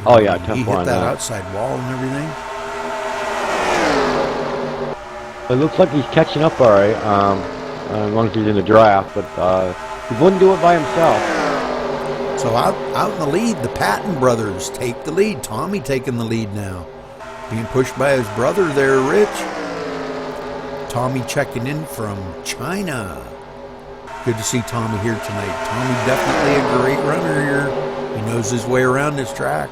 Oh yeah, tough he hit one, that outside wall and everything. It looks like he's catching up all right. As long as he's in the draft, but he wouldn't do it by himself. So out in the lead, the Patton brothers take the lead. Tommy taking the lead now. Being pushed by his brother there, Rich. Tommy checking in from China. Good to see Tommy here tonight. Tommy definitely a great runner here. He knows his way around this track.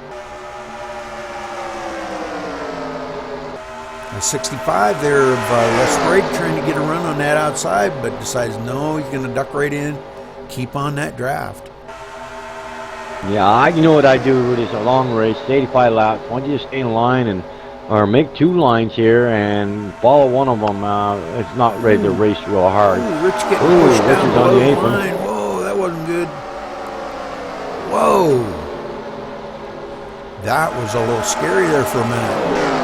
The 65 there of Russ Sprague trying to get a run on that outside, but decides no, he's going to duck right in, keep on that draft. Yeah, you know what I do, Rudy? It's a long race, 85 laps. Why don't you just stay in line or make 2 lines here and follow one of them. It's not ready to race real hard. Ooh, Rich getting pushed Rich down is on the apron. line. Whoa, that wasn't good. Whoa. That was a little scary there for a minute.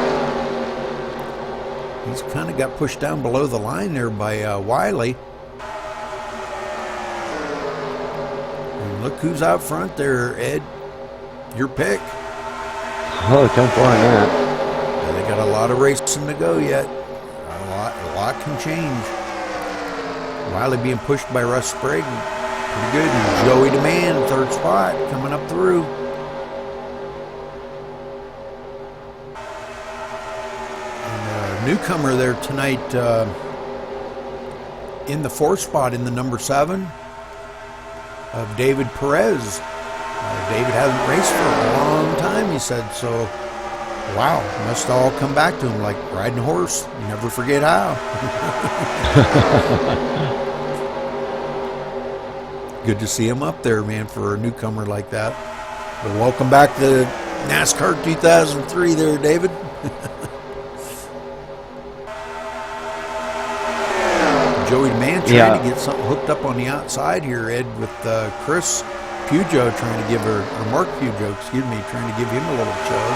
He's kind of got pushed down below the line there by Wiley. And look who's out front there, Ed. Your pick. Oh, 10-4 on that. Yeah, they got a lot of racing to go yet. A lot can change. Wiley being pushed by Russ Sprague. Pretty good. And Joey DeMann, 3rd spot, coming up through. Newcomer there tonight in the 4th spot in the number 7 of David Perez. David hasn't raced for a long time, he said, so wow, must all come back to him like riding a horse. You never forget how. Good to see him up there, man, for a newcomer like that. But welcome back to NASCAR 2003 there, David. Joey DeMann trying to get something hooked up on the outside here, Ed, with Chris Pujo trying to give her, or Mark Pujo, excuse me, trying to give him a little chug.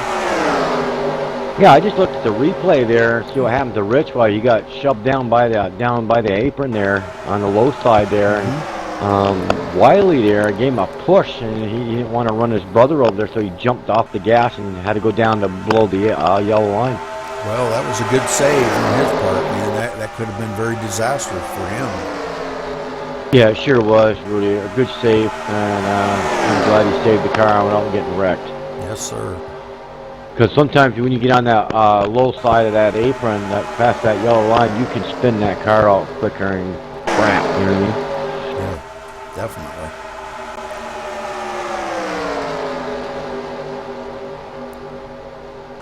Yeah, I just looked at the replay there, see what happened to Rich while he got shoved down by the apron there on the low side there. And Wiley there gave him a push, and he didn't want to run his brother over there, so he jumped off the gas and had to go down to below the yellow line. Well, that was a good save on his part, man. That could have been very disastrous for him. Yeah, it sure was, Rudy. A good save, and I'm glad he saved the car without getting wrecked. Yes, sir. Because sometimes when you get on that low side of that apron, past that yellow line, you can spin that car out quicker and crap, you know what I mean? Yeah, definitely.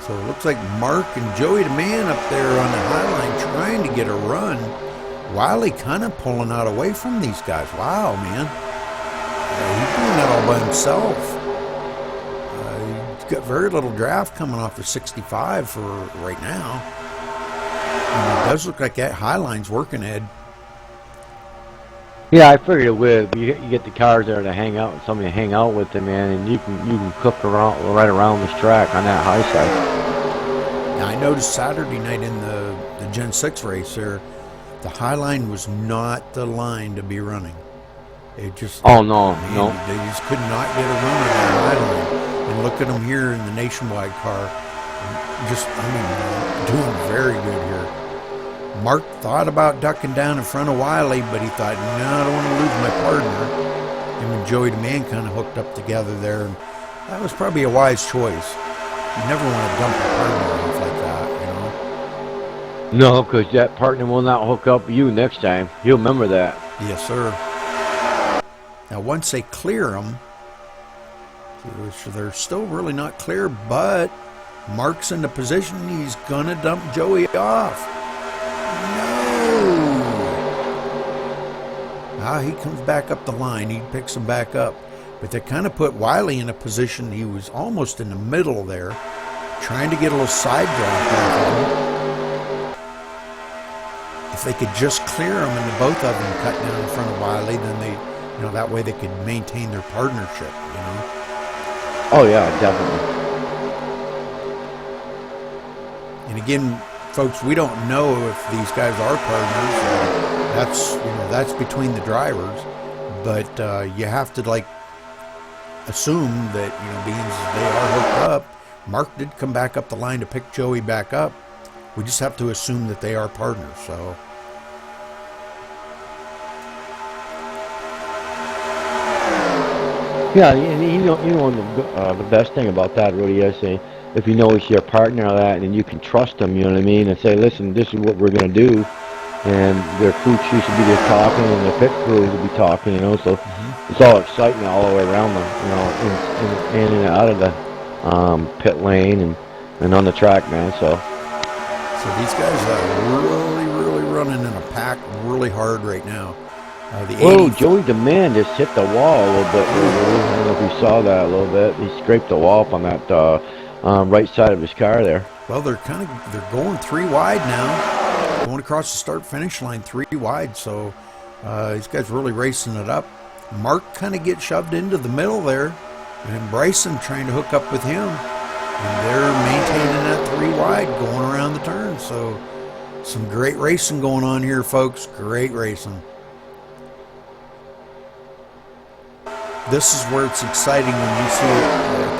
So it looks like Mark and Joey DeMann up there on the high line trying to get a run. Wiley kind of pulling out away from these guys. Wow, man. He's doing that all by himself. He's got very little draft coming off the 65 for right now. And it does look like that high line's working, Ed. Yeah, I figured it would. You get the cars there to hang out, somebody to hang out with them, man, and you can cook around right around this track on that high side. Now I noticed Saturday night in the Gen 6 race there, the high line was not the line to be running. It just, Oh no, man, no. they just could not get a run on that high line. And look at them here in the Nationwide car. Just, I mean, doing very good here. Mark thought about ducking down in front of Wiley, but he thought, no, I don't want to lose my partner. Him and Joey DeMann kind of hooked up together there, and that was probably a wise choice. You never want to dump a partner off like that, you know? No, because that partner will not hook up with you next time. He'll remember that. Yes, sir. Now, once they clear them, which they're still really not clear, but Mark's in the position he's going to dump Joey off. No! He comes back up the line. He picks him back up. But they kind of put Wiley in a position he was almost in the middle there, trying to get a little side draft off of him. If they could just clear him and the both of them cut down in front of Wiley, then they, you know, that way they could maintain their partnership, you know. Oh yeah, definitely. And again, folks, we don't know if these guys are partners. That's between the drivers. But you have to assume that, being they are hooked up. Mark did come back up the line to pick Joey back up. We just have to assume that they are partners. So. Yeah, the best thing about that really is if you know it's your partner or that, and you can trust them, you know what I mean, and say, listen, this is what we're going to do, and their crew chiefs will be there talking, and their pit crews will be talking, so it's all exciting all the way around them, in and out of the pit lane and on the track, man, so these guys are really, really running in a pack really hard right now. Joey DeMann just hit the wall a little bit. I don't know if you saw that a little bit. He scraped the wall up on that right side of his car there. Well, they're going 3 wide now, going across the start-finish line 3 wide. So these guys really racing it up. Mark kind of gets shoved into the middle there, and Bryson trying to hook up with him, and they're maintaining that 3 wide going around the turn. So some great racing going on here, folks. Great racing. This is where it's exciting when you see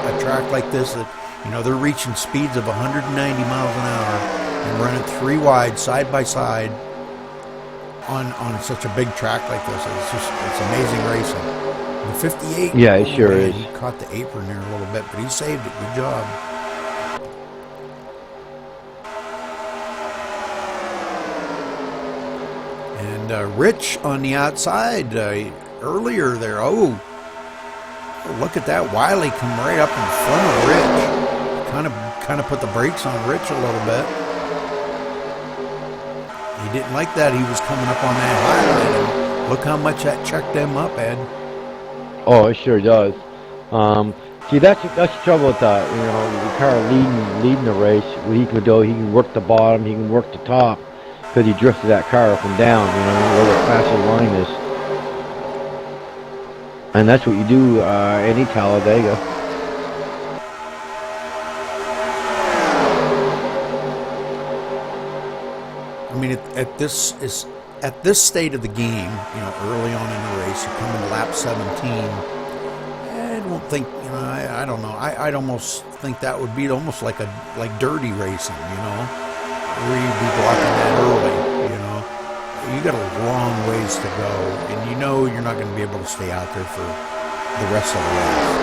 a track like this that, they're reaching speeds of 190 miles an hour and running 3 wide side by side on such a big track like this. It's amazing racing. The 58. Yeah, it sure is. He caught the apron there a little bit, but he saved it. Good job. And Rich on the outside earlier there. Oh, look at that. Wiley come right up in front of Rich. Kind of put the brakes on Rich a little bit. He didn't like that. He was coming up on that highlight. And look how much that checked them up, Ed. Oh, it sure does. See, that's the trouble with that. The car leading the race. What he can do, he can work the bottom, he can work the top, because he drifted that car up and down. Where the fastest line is. And that's what you do any Talladega. I mean, at this state of the game, early on in the race, you're coming to lap 17. I don't think, I don't know. I'd almost think that would be almost like dirty racing, where you'd be blocking that early, You got a long ways to go, and you're not going to be able to stay out there for the rest of the race.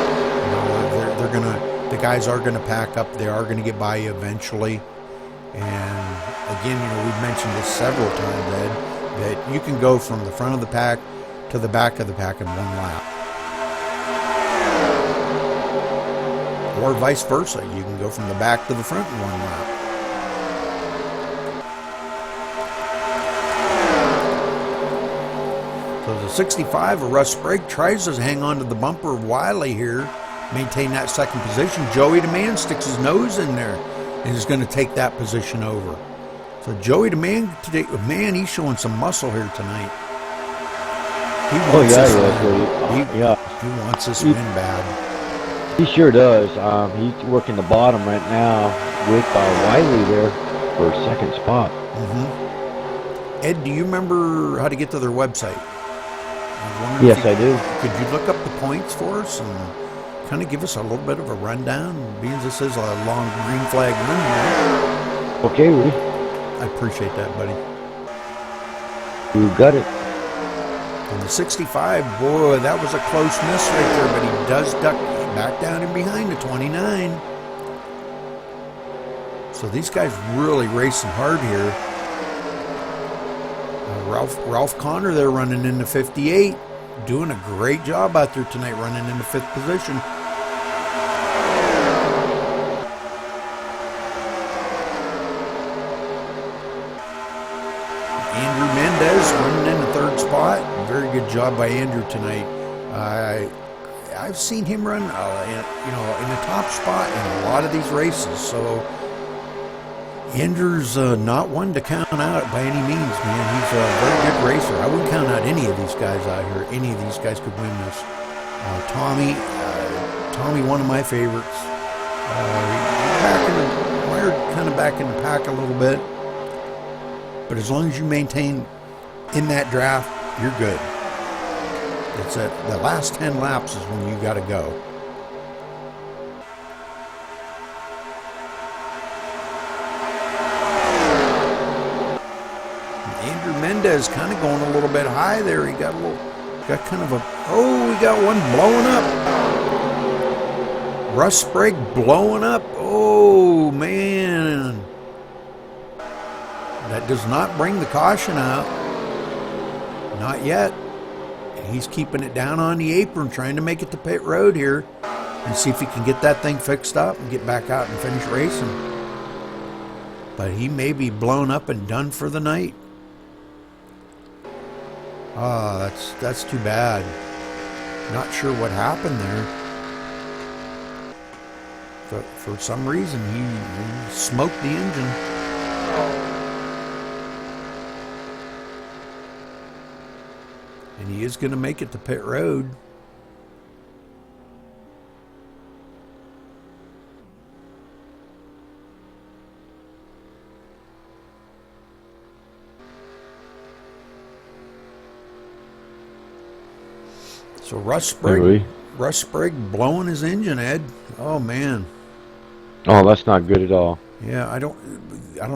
The guys are gonna pack up. They are gonna get by you eventually. And again, we've mentioned this several times, Ed, that you can go from the front of the pack to the back of the pack in 1 lap, or vice versa. You can go from the back to the front in 1 lap. So the 65 of Russ Sprague tries to hang on to the bumper of Wiley here, maintain that second position. Joey DeMann sticks his nose in there and is going to take that position over. So Joey DeMann today, man, he's showing some muscle here tonight. He wants this win. He wants this win bad. He sure does. He's working the bottom right now with Wiley there. for second spot. Ed, do you remember how to get to their website? Yes, I do. Could you look up the points for us and kind of give us a little bit of a rundown, being this is a long green flag run here? Okay, Rudy. I appreciate that, buddy. You got it. And the 65, boy, that was a close miss right there, but he does duck back down in behind the 29. So these guys really racing hard here. Ralph Connor there running in the 58, doing a great job out there tonight, running in the 5th position. Andrew Mendez running in the 3rd spot. Very good job by Andrew tonight. I've seen him run, in the top spot in a lot of these races. So Andrew's not one to count out by any means, man. He's a very good racer. I wouldn't count out any of these guys out here. Any of these guys could win this. Tommy, one of my favorites. We're kind of back in the pack a little bit. But as long as you maintain in that draft, you're good. It's at the last 10 laps is when you got to go. Andrew Mendez kind of going a little bit high there. He got kind of we got one blowing up. Russ Sprague blowing up. Oh, man. That does not bring the caution out. Not yet. And he's keeping it down on the apron, trying to make it to pit road here and see if he can get that thing fixed up and get back out and finish racing. But he may be blown up and done for the night. Oh, that's too bad. Not sure what happened there. But for some reason, he smoked the engine. And he is going to make it to pit road. So Russ Sprague blowing his engine, Ed. Oh, man. Oh, that's not good at all. Yeah, I don't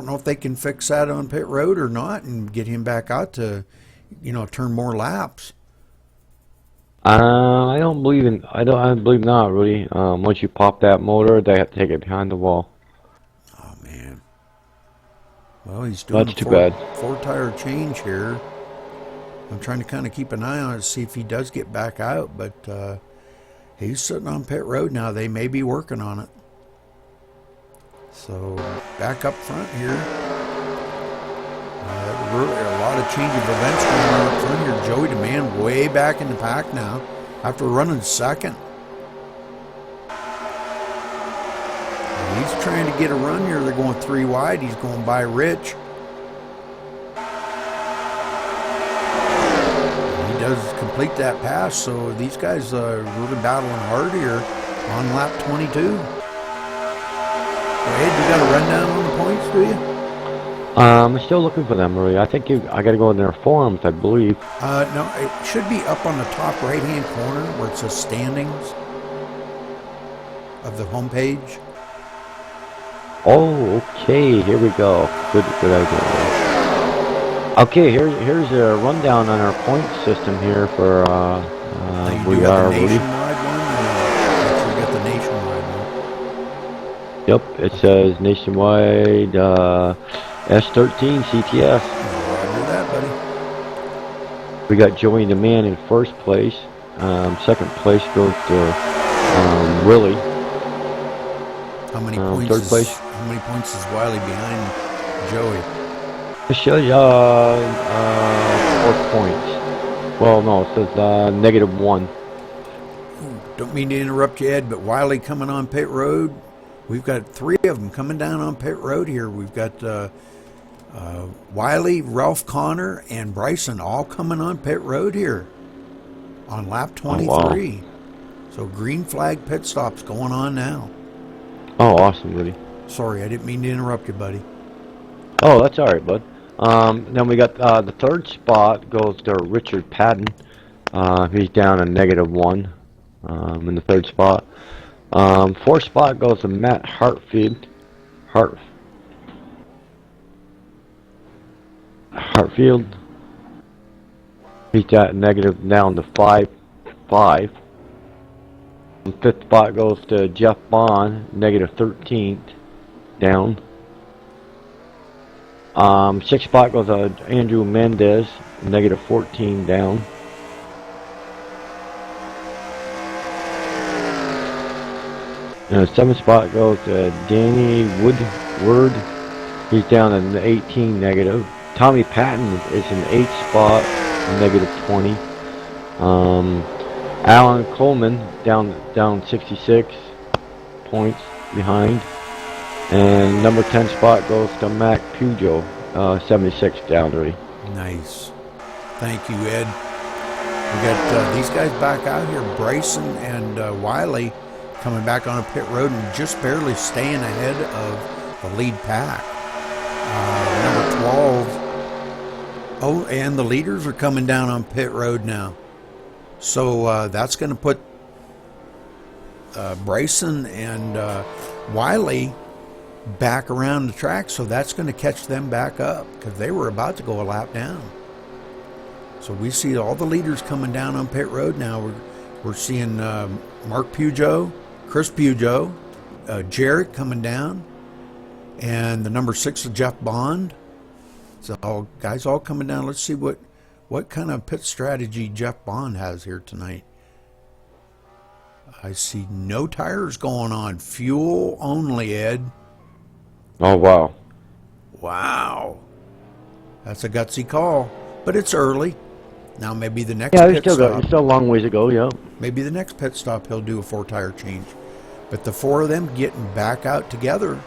know if they can fix that on pit road or not and get him back out to, turn more laps. I believe not, Rudy. Once you pop that motor, they have to take it behind the wall. Oh, man. Well, he's doing That's too bad. 4-tire change here. I'm trying to kind of keep an eye on it to see if he does get back out, but he's sitting on pit road now. They may be working on it. So back up front here. Really a lot of change of events going on up front here. Joey DeMand way back in the pack now after running second. And he's trying to get a run here. They're going 3 wide. He's going by Rich. He does complete that pass, so these guys are really battling hard here on lap 22. Ed, you got a rundown on the points, do you? I'm still looking for them, Rudy. I think I got to go in their forums, I believe. No, it should be up on the top right-hand corner where it says standings of the homepage. Oh, okay. Here we go. Good idea. Okay, here's a rundown on our point system here for We are nationwide one. Make sure you got the nationwide one. Yep, it says nationwide S13 CTS. Roger that, buddy. We got Joey DeMand in first place. Second place goes to Willie. How many points? Third place. How many points is Wiley behind Joey? It shows 4 points. Well, no, it says -1. Don't mean to interrupt you, Ed, but Wiley coming on pit road. We've got 3 of them coming down on pit road here. We've got Wiley, Ralph Connor, and Bryson all coming on pit road here on lap 23. Oh, wow. So green flag pit stops going on now. Oh, awesome, Rudy. Sorry, I didn't mean to interrupt you, buddy. Oh, that's all right, bud. Then we got the third spot goes to Richard Patton. He's down a -1 in the third spot. Fourth spot goes to Matt Hartfield. Hartfield. He's got negative down to 5. Fifth spot goes to Jeff Bond, -13th, down. Sixth spot goes to Andrew Mendez, -14, down. And the seventh spot goes to Danny Woodward. He's down to 18 negative. Tommy Patton is in 8th spot, -20. Alan Coleman down 66 points behind. And number 10 spot goes to Mac Pujo, 76 down already. Nice. Thank you, Ed. We got these guys back out here, Bryson and Wiley, coming back on a pit road and just barely staying ahead of the lead pack. Number 12. Oh, and the leaders are coming down on pit road now. So that's going to put Bryson and Wiley back around the track, so that's going to catch them back up because they were about to go a lap down. So we see all the leaders coming down on pit road now. We're seeing Mark Pujo, Chris Pujo, Jarrett coming down, and the number 6 of Jeff Bond. So all guys all coming down. Let's see what kind of pit strategy Jeff Bond has here tonight. I see no tires going on. Fuel only, Ed. Oh, wow. Wow. That's a gutsy call. But it's early. Now maybe the next Yeah, pit stop. there's still a long ways to go, yeah. Maybe the next pit stop he'll do a 4-tire change. But the 4 of them getting back out together.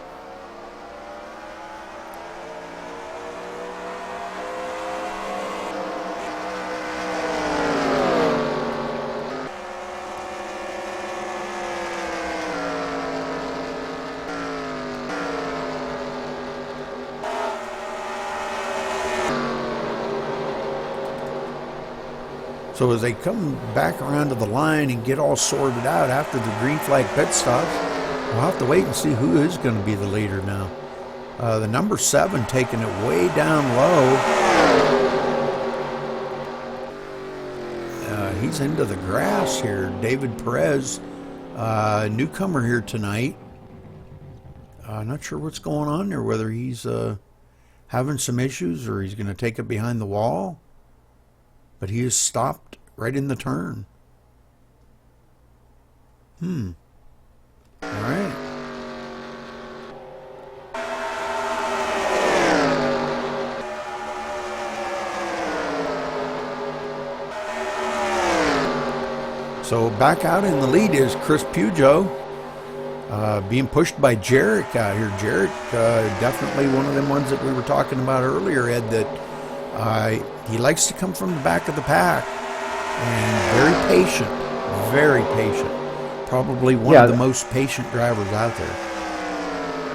So as they come back around to the line and get all sorted out after the green flag pit stops, we'll have to wait and see who is going to be the leader now. The number 7 taking it way down low. He's into the grass here. David Perez, newcomer here tonight. Not sure what's going on there, whether he's having some issues or he's going to take it behind the wall. But he is stopped right in the turn. All right. So back out in the lead is Chris Pujo, being pushed by Jarrett out here. Jarrett, definitely one of them ones that we were talking about earlier, Ed, that he likes to come from the back of the pack and very patient. Probably one of the most patient drivers out there.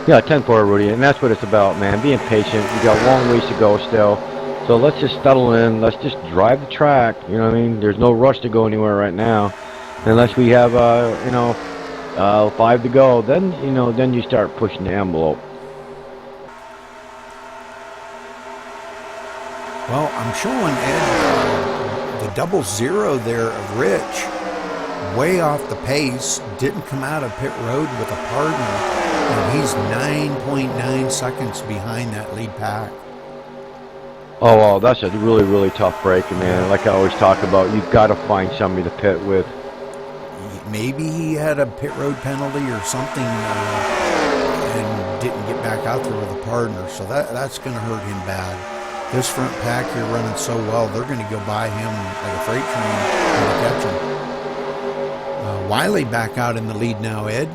Yeah, 10-4, Rudy, and that's what it's about, man. Being patient. We got a long ways to go still. So let's just settle in. Let's just drive the track. You know what I mean? There's no rush to go anywhere right now, unless we have 5 to go. Then you start pushing the envelope. Well, I'm showing Ed the 00 there of Rich, way off the pace, didn't come out of pit road with a partner, and he's 9.9 seconds behind that lead pack. Oh, well, that's a really, really tough break, man. Like I always talk about, you've got to find somebody to pit with. Maybe he had a pit road penalty or something and didn't get back out there with a partner, so that's going to hurt him bad. This front pack here running so well, they're going to go by him like a freight train and catch him. Wiley back out in the lead now, Ed.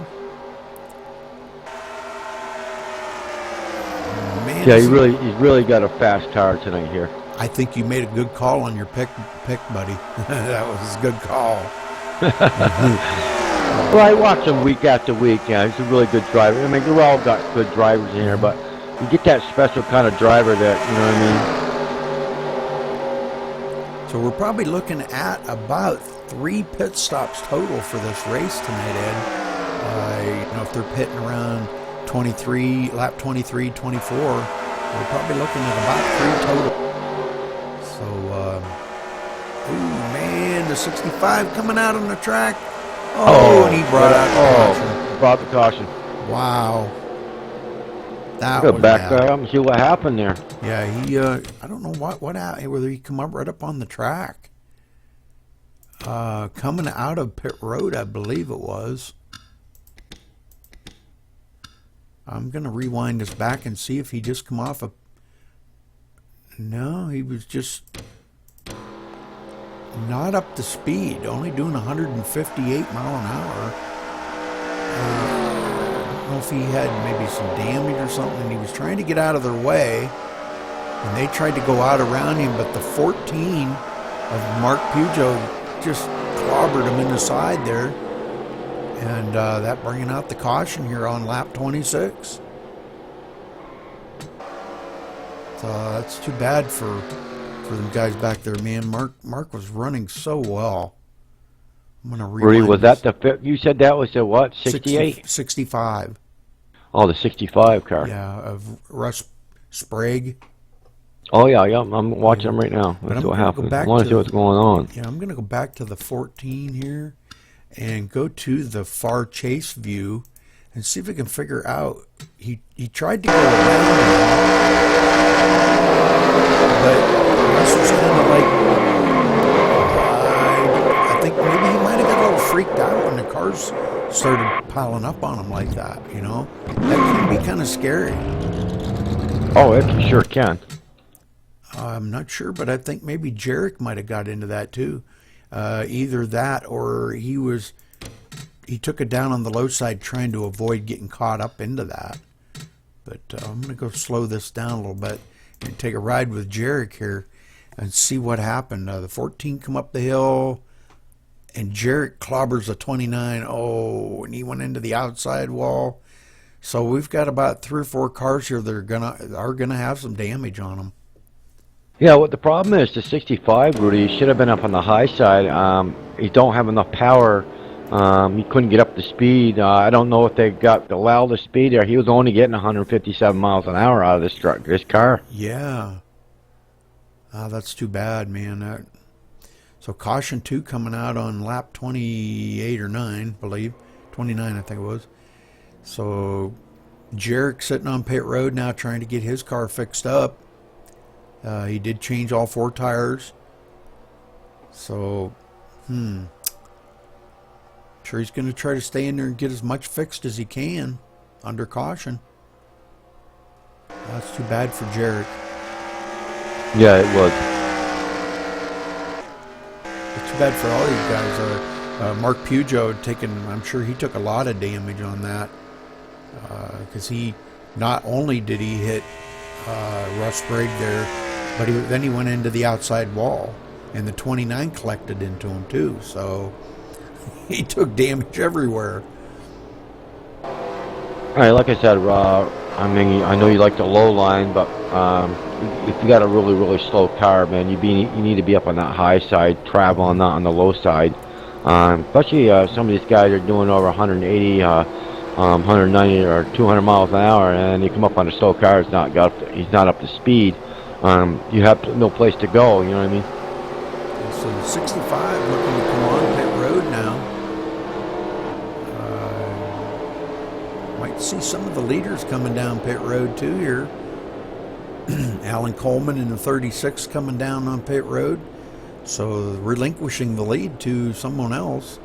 Man, yeah, he's really got a fast car tonight here. I think you made a good call on your pick, buddy. That was a good call. Well, I watch him week after week. Yeah, he's a really good driver. I mean, they're all got good drivers in here, but You get that special kind of driver that, you know what I mean? So we're probably looking at about 3 pit stops total for this race tonight, Ed. You know, if they're pitting around 23, lap 23, 24, we're probably looking at about 3 total. So, ooh, man, the 65 coming out on the track. Oh, and he brought out the caution. Brought the caution. Wow. That Go was back bad. there and see what happened there. Yeah, he, I don't know what happened, whether he come up right up on the track. Coming out of pit road, I believe it was. I'm going to rewind this back and see if he just come off a... No, he was just not up to speed, only doing 158 mile an hour. I don't know if he had maybe some damage or something. He was trying to get out of their way, and they tried to go out around him, but the 14 of Mark Pujo just clobbered him in the side there, and that bringing out the caution here on lap 26. So that's too bad for them guys back there, man. Mark was running so well. I'm gonna rewind. Rudy, was that the fifth? You said that was the what? 68? 65. Oh, the 65 car. Yeah, of Russ Sprague. Oh yeah, I'm watching them right now. That's what happened. I want to see what's going on. Yeah, I'm gonna go back to the 14 here and go to the far chase view and see if we can figure out. He tried to go around him, but Russ was kind of like, I think maybe he might have got a little freaked out when the cars started piling up on him like that, you know? That can be kind of scary. Oh, it sure can. I'm not sure, but I think maybe Jarek might have got into that too. Either that or he took it down on the low side trying to avoid getting caught up into that. But I'm going to go slow this down a little bit and take a ride with Jarek here and see what happened. The 14 come up the hill, and Jarek clobbers a 29. Oh, and he went into the outside wall. So we've got about 3 or 4 cars here that are gonna have some damage on them. Yeah, what the problem is, the 65, Rudy, he should have been up on the high side. He don't have enough power. He couldn't get up to speed. I don't know if they got allowed the speed there. He was only getting 157 miles an hour out of this truck, this car. Yeah. That's too bad, man. So caution 2 coming out on lap 28 or 9, I believe. 29, I think it was. So Jarek sitting on pit road now trying to get his car fixed up. He did change all 4 tires. So, sure he's going to try to stay in there and get as much fixed as he can under caution. That's too bad for Jarek. Yeah, it was. It's too bad for all these guys. Mark Pujo had taken, I'm sure he took a lot of damage on that. Because he, not only did he hit Russ Sprague there, but then he went into the outside wall, and the 29 collected into him too. So he took damage everywhere. All right, like I said, I mean, I know you like the low line, but if you got a really, really slow car, man, you need to be up on that high side, traveling, not on the low side. Especially some of these guys are doing over 180, 190 or 200 miles an hour, and you come up on a slow car, he's not up to speed. You have no place to go, you know what I mean? So the 65 looking to come on pit road now. Might see some of the leaders coming down pit road too here. Alan Coleman in the 36 coming down on pit road. So relinquishing the lead to someone else.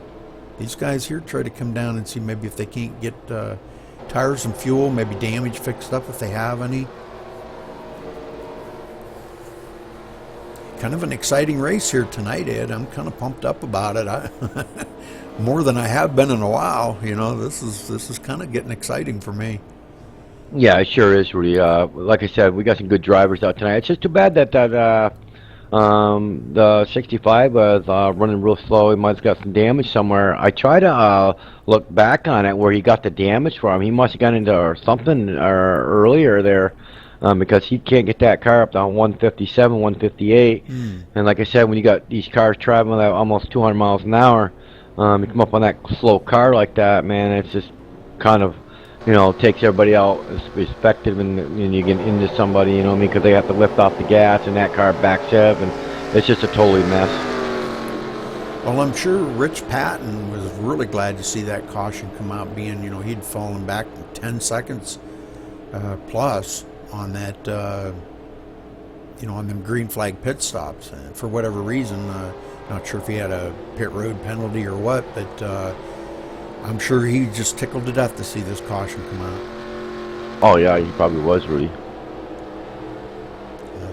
These guys here try to come down and see maybe if they can't get tires and fuel, maybe damage fixed up if they have any. Kind of an exciting race here tonight, Ed. I'm kind of pumped up about it. More than I have been in a while. You know, this is kind of getting exciting for me. Yeah, it sure is, Rudy. Like I said, we got some good drivers out tonight. It's just too bad that The 65 was running real slow. He might have got some damage somewhere. I try to look back on it where he got the damage from. He must have got into or something earlier there, because he can't get that car up to 157, 158. And like I said, when you got these cars traveling at almost 200 miles an hour, you come up on that slow car like that, man, it's just kind of, takes everybody out as perspective, and you get into somebody, you know what I mean, because they have to lift off the gas, and that car backs up, and it's just a totally mess. Well, I'm sure Rich Patton was really glad to see that caution come out, being, he'd fallen back 10 seconds plus on that, on them green flag pit stops. And for whatever reason, not sure if he had a pit road penalty or what, but I'm sure he just tickled to death to see this caution come out. Oh, yeah, he probably was, Rudy.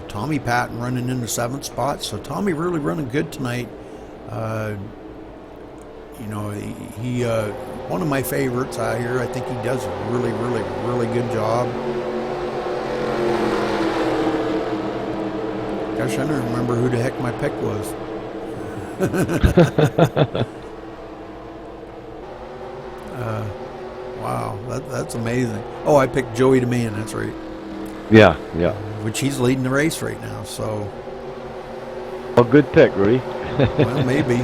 Tommy Patton running in the 7th spot, so Tommy really running good tonight. He one of my favorites out here. I think he does a really, really, really good job. Gosh, I don't remember who the heck my pick was. Wow, that's amazing. Oh, I picked Joey DeMann, that's right. Yeah. Which he's leading the race right now, so. A good pick, Rudy. Well, maybe.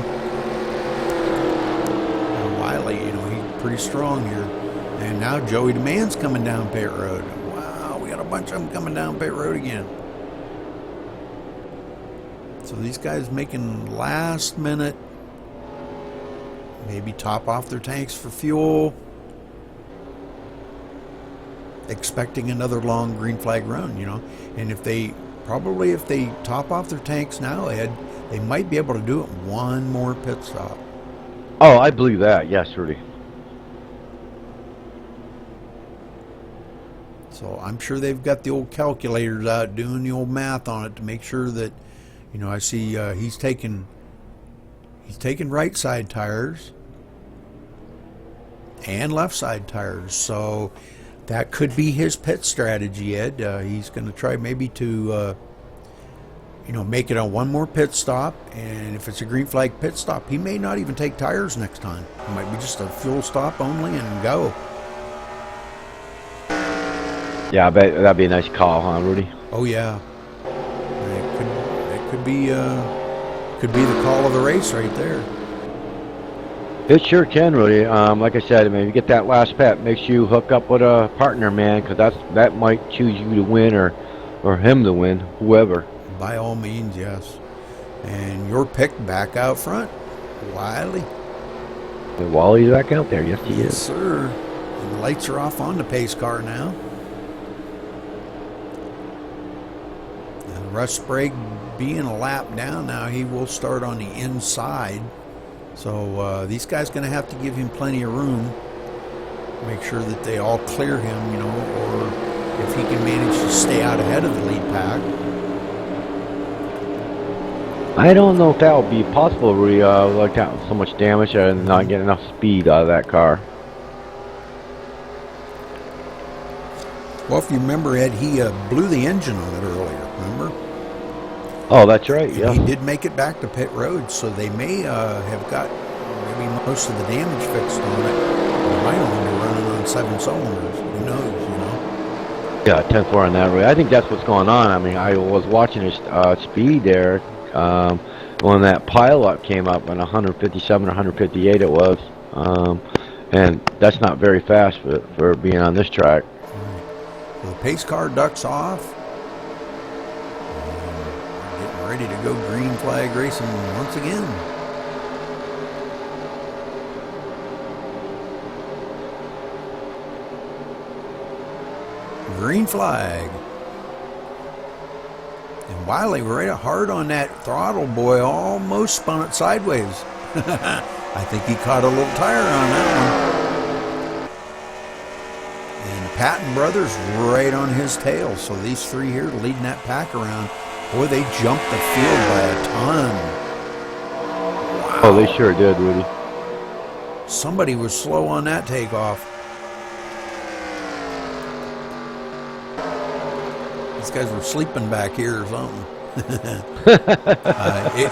Wiley, he's pretty strong here. And now Joey DeMann's coming down pit road. Wow, we got a bunch of them coming down pit road again. So these guys making last minute, maybe top off their tanks for fuel, expecting another long green flag run, and if they top off their tanks now, Ed, they might be able to do it one more pit stop. Oh, I believe that. Yes, Rudy. So I'm sure they've got the old calculators out doing the old math on it to make sure that, I see he's taking right side tires and left side tires. So that could be his pit strategy, Ed. He's going to try maybe to, make it on one more pit stop. And if it's a green flag pit stop, he may not even take tires next time. It might be just a fuel stop only and go. Yeah, I bet that'd be a nice call, huh, Rudy? Oh, yeah. It could be the call of the race right there. It sure can, Rudy. Like I said, if you get that last pet, make sure you hook up with a partner, man, because that might choose you to win or him to win, whoever. By all means, yes. And your pick back out front, Wiley. And Wally's back out there. Yes, he is. Yes, sir. And the lights are off on the pace car now. And Russ Sprague being a lap down now, he will start on the inside. So these guys going to have to give him plenty of room. Make sure that they all clear him, or if he can manage to stay out ahead of the lead pack. I don't know if that would be possible, Rudy, like that, so much damage and not get enough speed out of that car. Well, if you remember, Ed, he blew the engine on it earlier, remember? Oh, that's right, yeah. He did make it back to pit road, so they may have got maybe most of the damage fixed on it. They might only be running on 7 cylinders. Who knows, Yeah, 10-4 on that, Rudy. I think that's what's going on. I mean, I was watching his speed there when that pileup came up on 157 or 158 it was. And that's not very fast for being on this track. So the pace car ducks off. Ready to go green flag racing once again. Green flag. And Wiley right hard on that throttle, boy, almost spun it sideways. I think he caught a little tire on that one. And the Patton brothers right on his tail. So these three here leading that pack around. Boy, they jumped the field by a ton. Wow. Oh, they sure did, Rudy. Somebody was slow on that takeoff. These guys were sleeping back here or something. It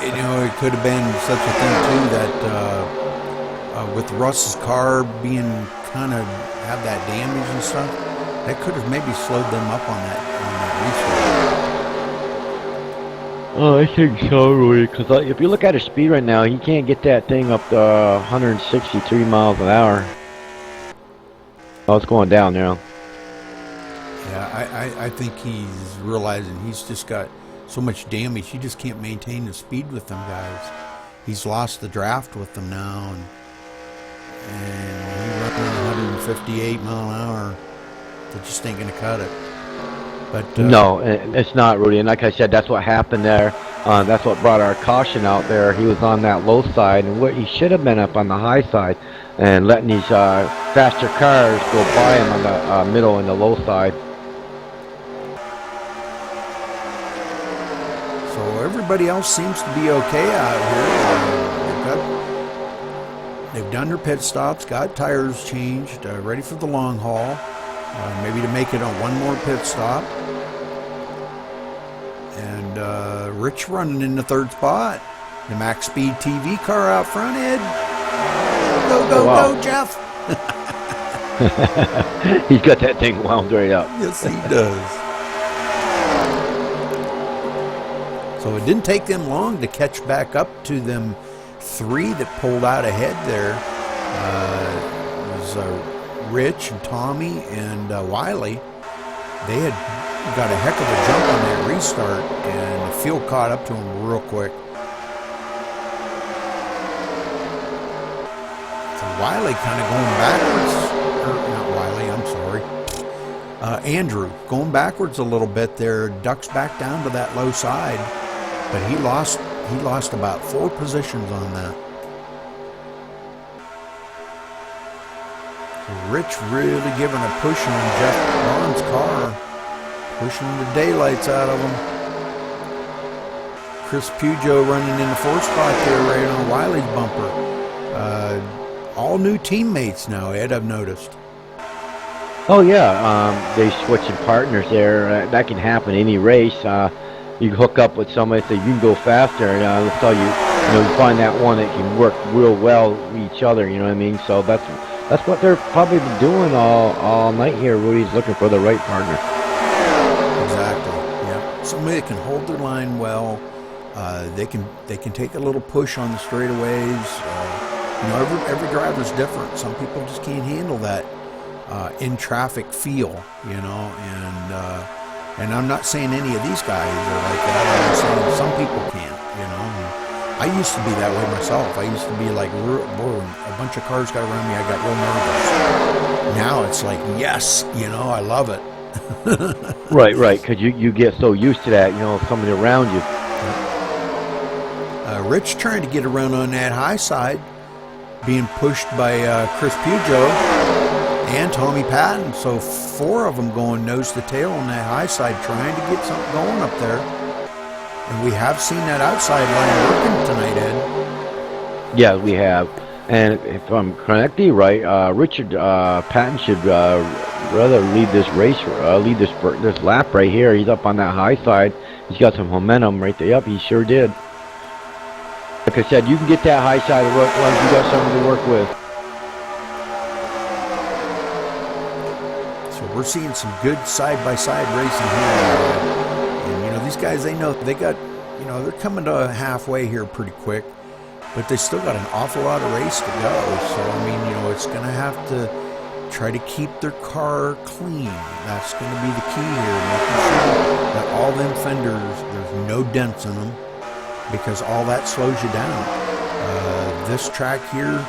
could have been such a thing too that with Russ's car being kind of have that damage and stuff, that could have maybe slowed them up on that restart. Oh, I think so, Rudy. Because if you look at his speed right now, he can't get that thing up to 163 miles an hour. Oh, it's going down now. Yeah, I think he's realizing he's just got so much damage. He just can't maintain the speed with them guys. He's lost the draft with them now, and he's running 158 mile an hour. They just ain't gonna cut it. But no, it's not, Rudy. And like I said, that's what happened there. That's what brought our caution out there. He was on that low side, and he should have been up on the high side and letting these faster cars go by him on the middle and the low side. So everybody else seems to be okay out here. They've done their pit stops, got tires changed, ready for the long haul. Maybe to make it on one more pit stop. And Rich running in the third spot. The Max Speed TV car out front, Ed. Go, go, go, Jeff. He's got that thing wound right up. Yes, he does. So it didn't take them long to catch back up to them three that pulled out ahead there. It was Rich and Tommy and Wiley. They had got a heck of a jump on that restart, and the field caught up to them real quick. So Wiley kind of going backwards. Not Wiley, I'm sorry. Andrew going backwards a little bit there, ducks back down to that low side, but he lost about 4 positions on that. Rich really giving a push on Jeff Braun's car, pushing the daylights out of him. Chris Pujo running in the 4th spot there right on Wiley's bumper. All new teammates now, Ed, I've noticed. Oh yeah, they switching partners there. That can happen any race. You hook up with somebody, say you can go faster, and let's tell you, you find that one that can work real well with each other. You know what I mean? So that's what they're probably doing all night here. Rudy's looking for the right partner. Exactly. Yeah. Somebody that can hold their line well. They can take a little push on the straightaways. Every driver's different. Some people just can't handle that in traffic feel. And I'm not saying any of these guys are like that. I'm saying some people can't. I used to be that way myself. I used to be like, when a bunch of cars got around me, I got real nervous. Now it's like, yes, I love it. Right, because you get so used to that, somebody around you. Rich trying to get around on that high side, being pushed by Chris Pujo and Tommy Patton. So 4 of them going nose to tail on that high side, trying to get something going up there. And we have seen that outside line working tonight, Ed. Yeah, we have. And if I'm correctly right, Richard Patton should rather lead this race, lead this lap right here. He's up on that high side. He's got some momentum right there. Yep, he sure did. Like I said, you can get that high side of work once you got something to work with. So we're seeing some good side-by-side racing here. And, these guys, they know they got, they're coming to halfway here pretty quick, but they still got an awful lot of race to go. So, it's going to have to try to keep their car clean. That's going to be the key here, making sure that all them fenders, there's no dents in them, because all that slows you down. This track here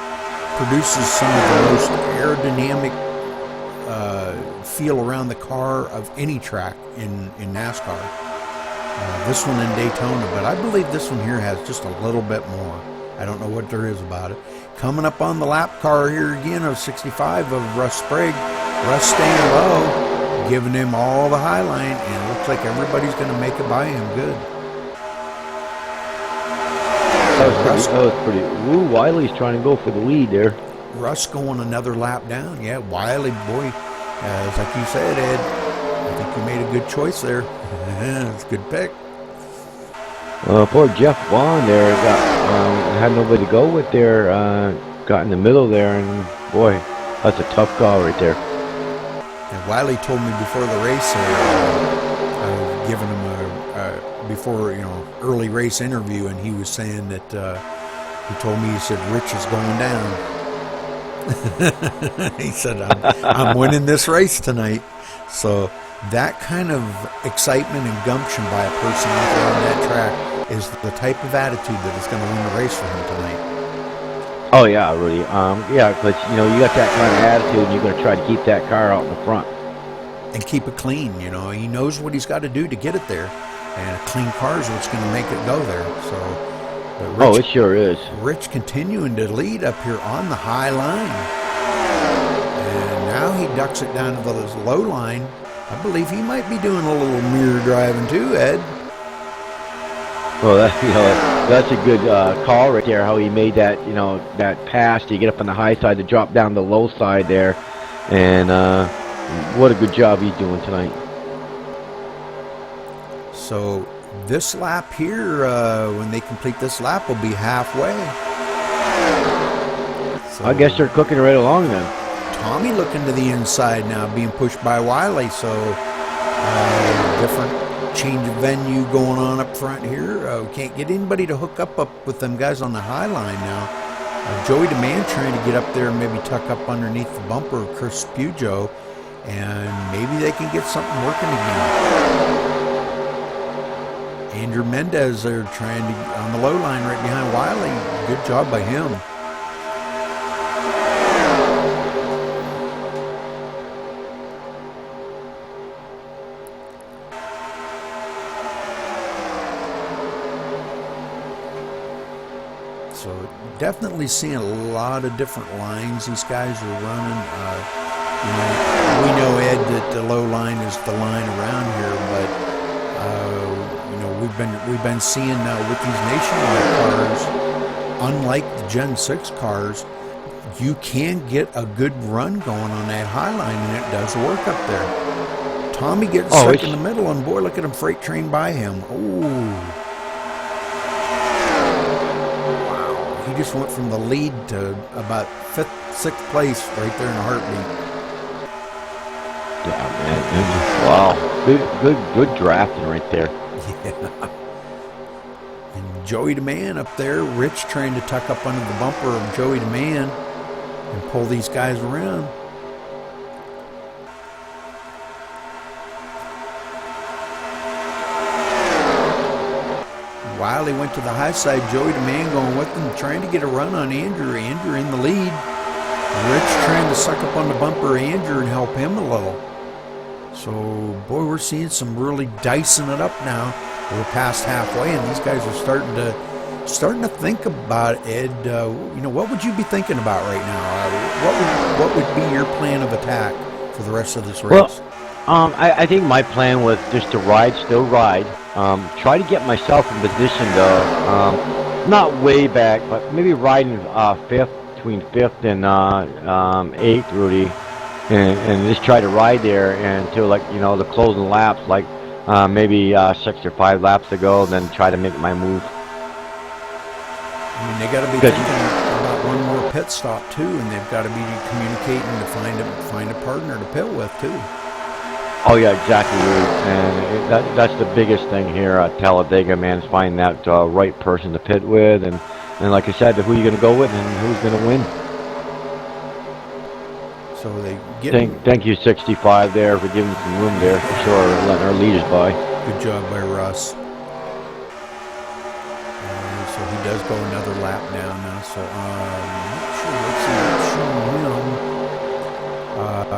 produces some of the most aerodynamic feel around the car of any track in NASCAR. This one in Daytona, but I believe this one here has just a little bit more. I don't know what there is about it. Coming up on the lap car here again of 65 of Russ Sprague. Russ staying low, giving him all the high line, and it looks like everybody's going to make it by him good. That was pretty. Ooh, Wiley's trying to go for the lead there. Russ going another lap down. Yeah, Wiley, boy, it's like you said, Ed. I think you made a good choice there. It's a good pick. Poor Jeff Vaughn there had nobody to go with there. Got in the middle there, and boy, that's a tough call right there. And Wiley told me before the race, I was giving him before early race interview, and he was saying that he told me, he said Rich is going down. He said I'm winning this race tonight. So that kind of excitement and gumption by a person out there on that track is the type of attitude that is going to win the race for him tonight. Oh yeah, Rudy. Yeah, because you got that kind of attitude, and you're going to try to keep that car out in the front and keep it clean. He knows what he's got to do to get it there, and a clean car is what's going to make it go there. So. Rich, it sure is. Rich continuing to lead up here on the high line. And now he ducks it down to the low line. I believe he might be doing a little mirror driving too, Ed. Well, that's a good call right there, how he made that, that pass to get up on the high side to drop down the low side there. And what a good job he's doing tonight. So this lap here, when they complete this lap, will be halfway. So I guess they're cooking right along then. Tommy looking to the inside now, being pushed by Wiley. So different change of venue going on up front here. We can't get anybody to hook up with them guys on the high line now. Joey DeMand trying to get up there and maybe tuck up underneath the bumper of Chris Pujo, and maybe they can get something working again. Andrew Mendez there trying to on the low line right behind Wiley. Good job by him. So definitely seeing a lot of different lines these guys are running. We know, Ed, that the low line is the line around here, but we've been seeing now with these nationwide cars, unlike the Gen 6 cars, you can get a good run going on that high line, and it does work up there. Tommy gets stuck in the middle, and boy, look at him freight train by him. Ooh. Wow. He just went from the lead to about 5th, 6th place right there in a heartbeat. Yeah, man. Wow. Good drafting right there. Yeah. And Joey DeMand up there, Rich trying to tuck up under the bumper of Joey DeMand and pull these guys around. Wiley went to the high side, Joey DeMand going with them, trying to get a run on Andrew. Andrew in the lead. Rich trying to suck up on the bumper of Andrew and help him a little. So, boy, we're seeing some really dicing it up now. We're past halfway, and these guys are starting to think about it. Ed, what would you be thinking about right now? What would be your plan of attack for the rest of this race? Well, I think my plan was just to still ride. Try to get myself in position to, not way back, but maybe riding between 5th and 8th, Rudy. And just try to ride there until the closing laps, maybe 6 or 5 laps to go, then try to make my move. I mean, they got to be thinking about one more pit stop too, and they've got to be communicating to find a partner to pit with too. Oh yeah, exactly, and that's the biggest thing here at Talladega, man, is finding that right person to pit with, and like I said, who you're going to go with and who's going to win. So they get. Thank you, 65 there, for giving some room there for sure, letting our leaders by. Good job by Russ. So he does go another lap down now. So I'm not sure what's showing him.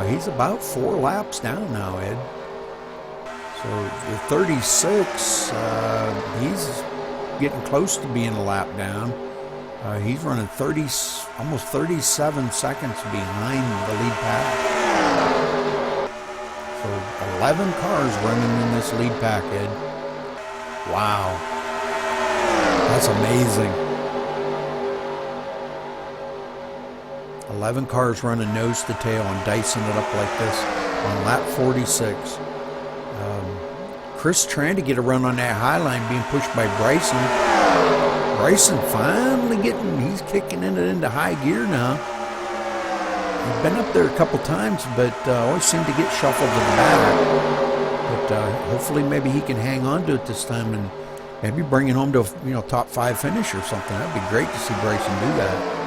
He's about 4 laps down now, Ed. So the 36, he's getting close to being a lap down. He's running almost 37 seconds behind the lead pack. So 11 cars running in this lead pack, Ed. Wow. That's amazing. 11 cars running nose to tail and dicing it up like this on lap 46. Chris trying to get a run on that high line, being pushed by Bryson. Bryson finally he's kicking into high gear now. He's been up there a couple times, but always seemed to get shuffled to the back. But hopefully maybe he can hang on to it this time and maybe bring it home to a top 5 finish or something. That'd be great to see Bryson do that.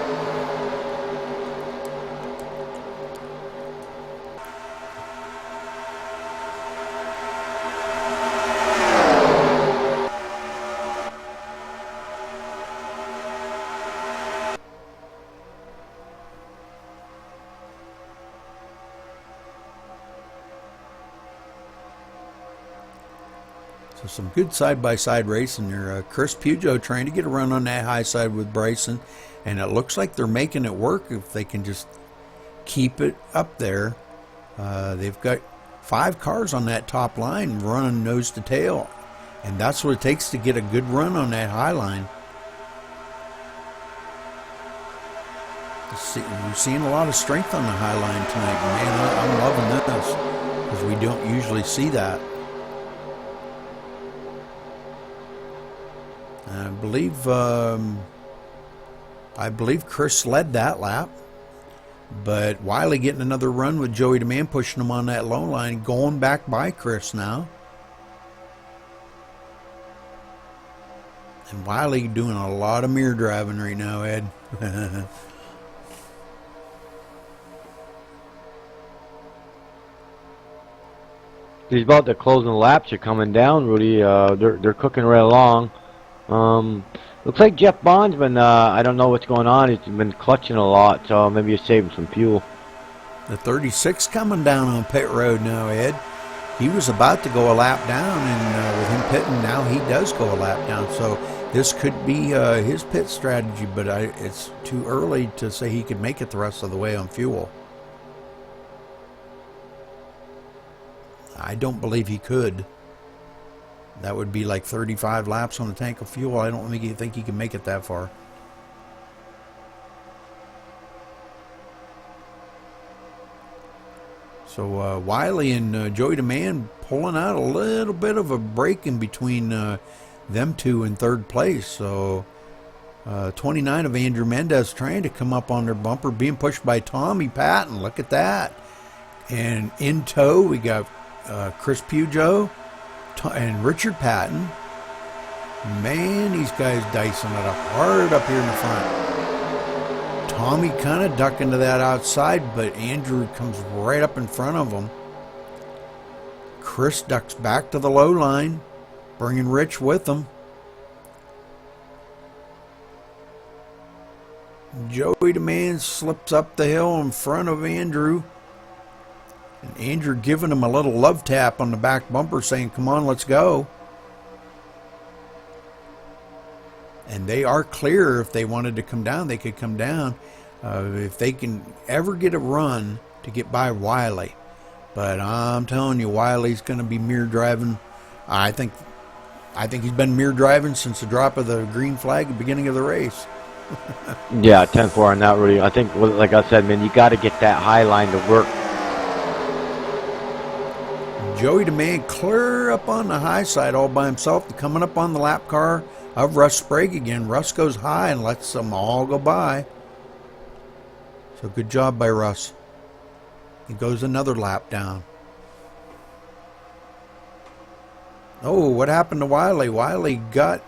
So some good side-by-side racing there. Chris Pujo trying to get a run on that high side with Bryson, and it looks like they're making it work if they can just keep it up there. They've got 5 cars on that top line running nose to tail, and that's what it takes to get a good run on that high line. We're seeing a lot of strength on the high line tonight. Man, I'm loving this because we don't usually see that. I believe Chris led that lap, but Wiley getting another run with Joey DeMan pushing him on that low line, going back by Chris now. And Wiley doing a lot of mirror driving right now, Ed. He's about to close the laps. Are coming down, Rudy. They're cooking right along. Looks like Jeff Bond's been, I don't know what's going on. He's been clutching a lot, so maybe he's saving some fuel. The 36 coming down on pit road now, Ed. He was about to go a lap down, and with him pitting, now he does go a lap down. So this could be his pit strategy, but it's too early to say he could make it the rest of the way on fuel. I don't believe he could. That would be like 35 laps on a tank of fuel. I don't think he can make it that far. So Wiley and Joey DeMan pulling out a little bit of a break in between them two in third place. So 29 of Andrew Mendez trying to come up on their bumper, being pushed by Tommy Patton. Look at that. And in tow, we got Chris Pujo and Richard Patton. Man, these guys dicing it up hard up here in the front. Tommy kind of ducking to that outside, but Andrew comes right up in front of him. Chris ducks back to the low line, bringing Rich with him. Joey DeMan slips up the hill in front of Andrew. And Andrew giving him a little love tap on the back bumper saying, come on, let's go. And they are clear. If they wanted to come down, they could come down. If they can ever get a run to get by Wiley. But I'm telling you, Wiley's going to be mirror driving. I think he's been mirror driving since the drop of the green flag at the beginning of the race. Yeah, 10-4 on that, Rudy. I think, like I said, man, you got to get that high line to work. Joey DeMan clear up on the high side all by himself, coming up on the lap car of Russ Sprague again. Russ goes high and lets them all go by. So good job by Russ. He goes another lap down. Oh, what happened to Wiley? Wiley got,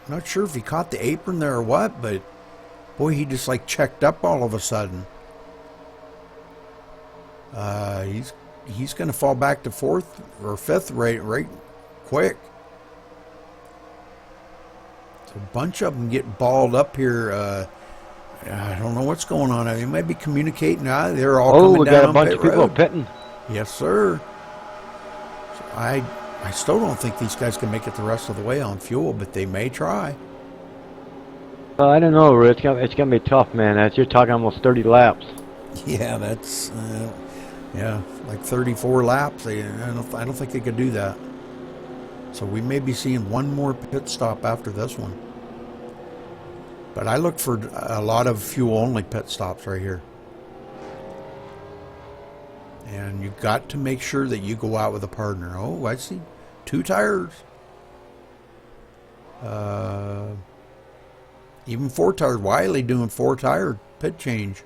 not sure if he caught the apron there or what, but boy, he just like checked up all of a sudden. He's going to fall back to 4th or 5th right quick. So a bunch of them get balled up here. I don't know what's going on. They might be communicating. They're all coming down. Oh, we got a bunch of people pitting. Yes, sir. So I still don't think these guys can make it the rest of the way on fuel, but they may try. I don't know, Rick. It's gonna be tough, man. You're talking almost 30 laps. Yeah, that's like 34 laps. I don't think they could do that. So we may be seeing one more pit stop after this one. But I look for a lot of fuel-only pit stops right here. And you got to make sure that you go out with a partner. Oh, I see 2 tires. Even 4 tires. Wiley doing 4-tire pit change.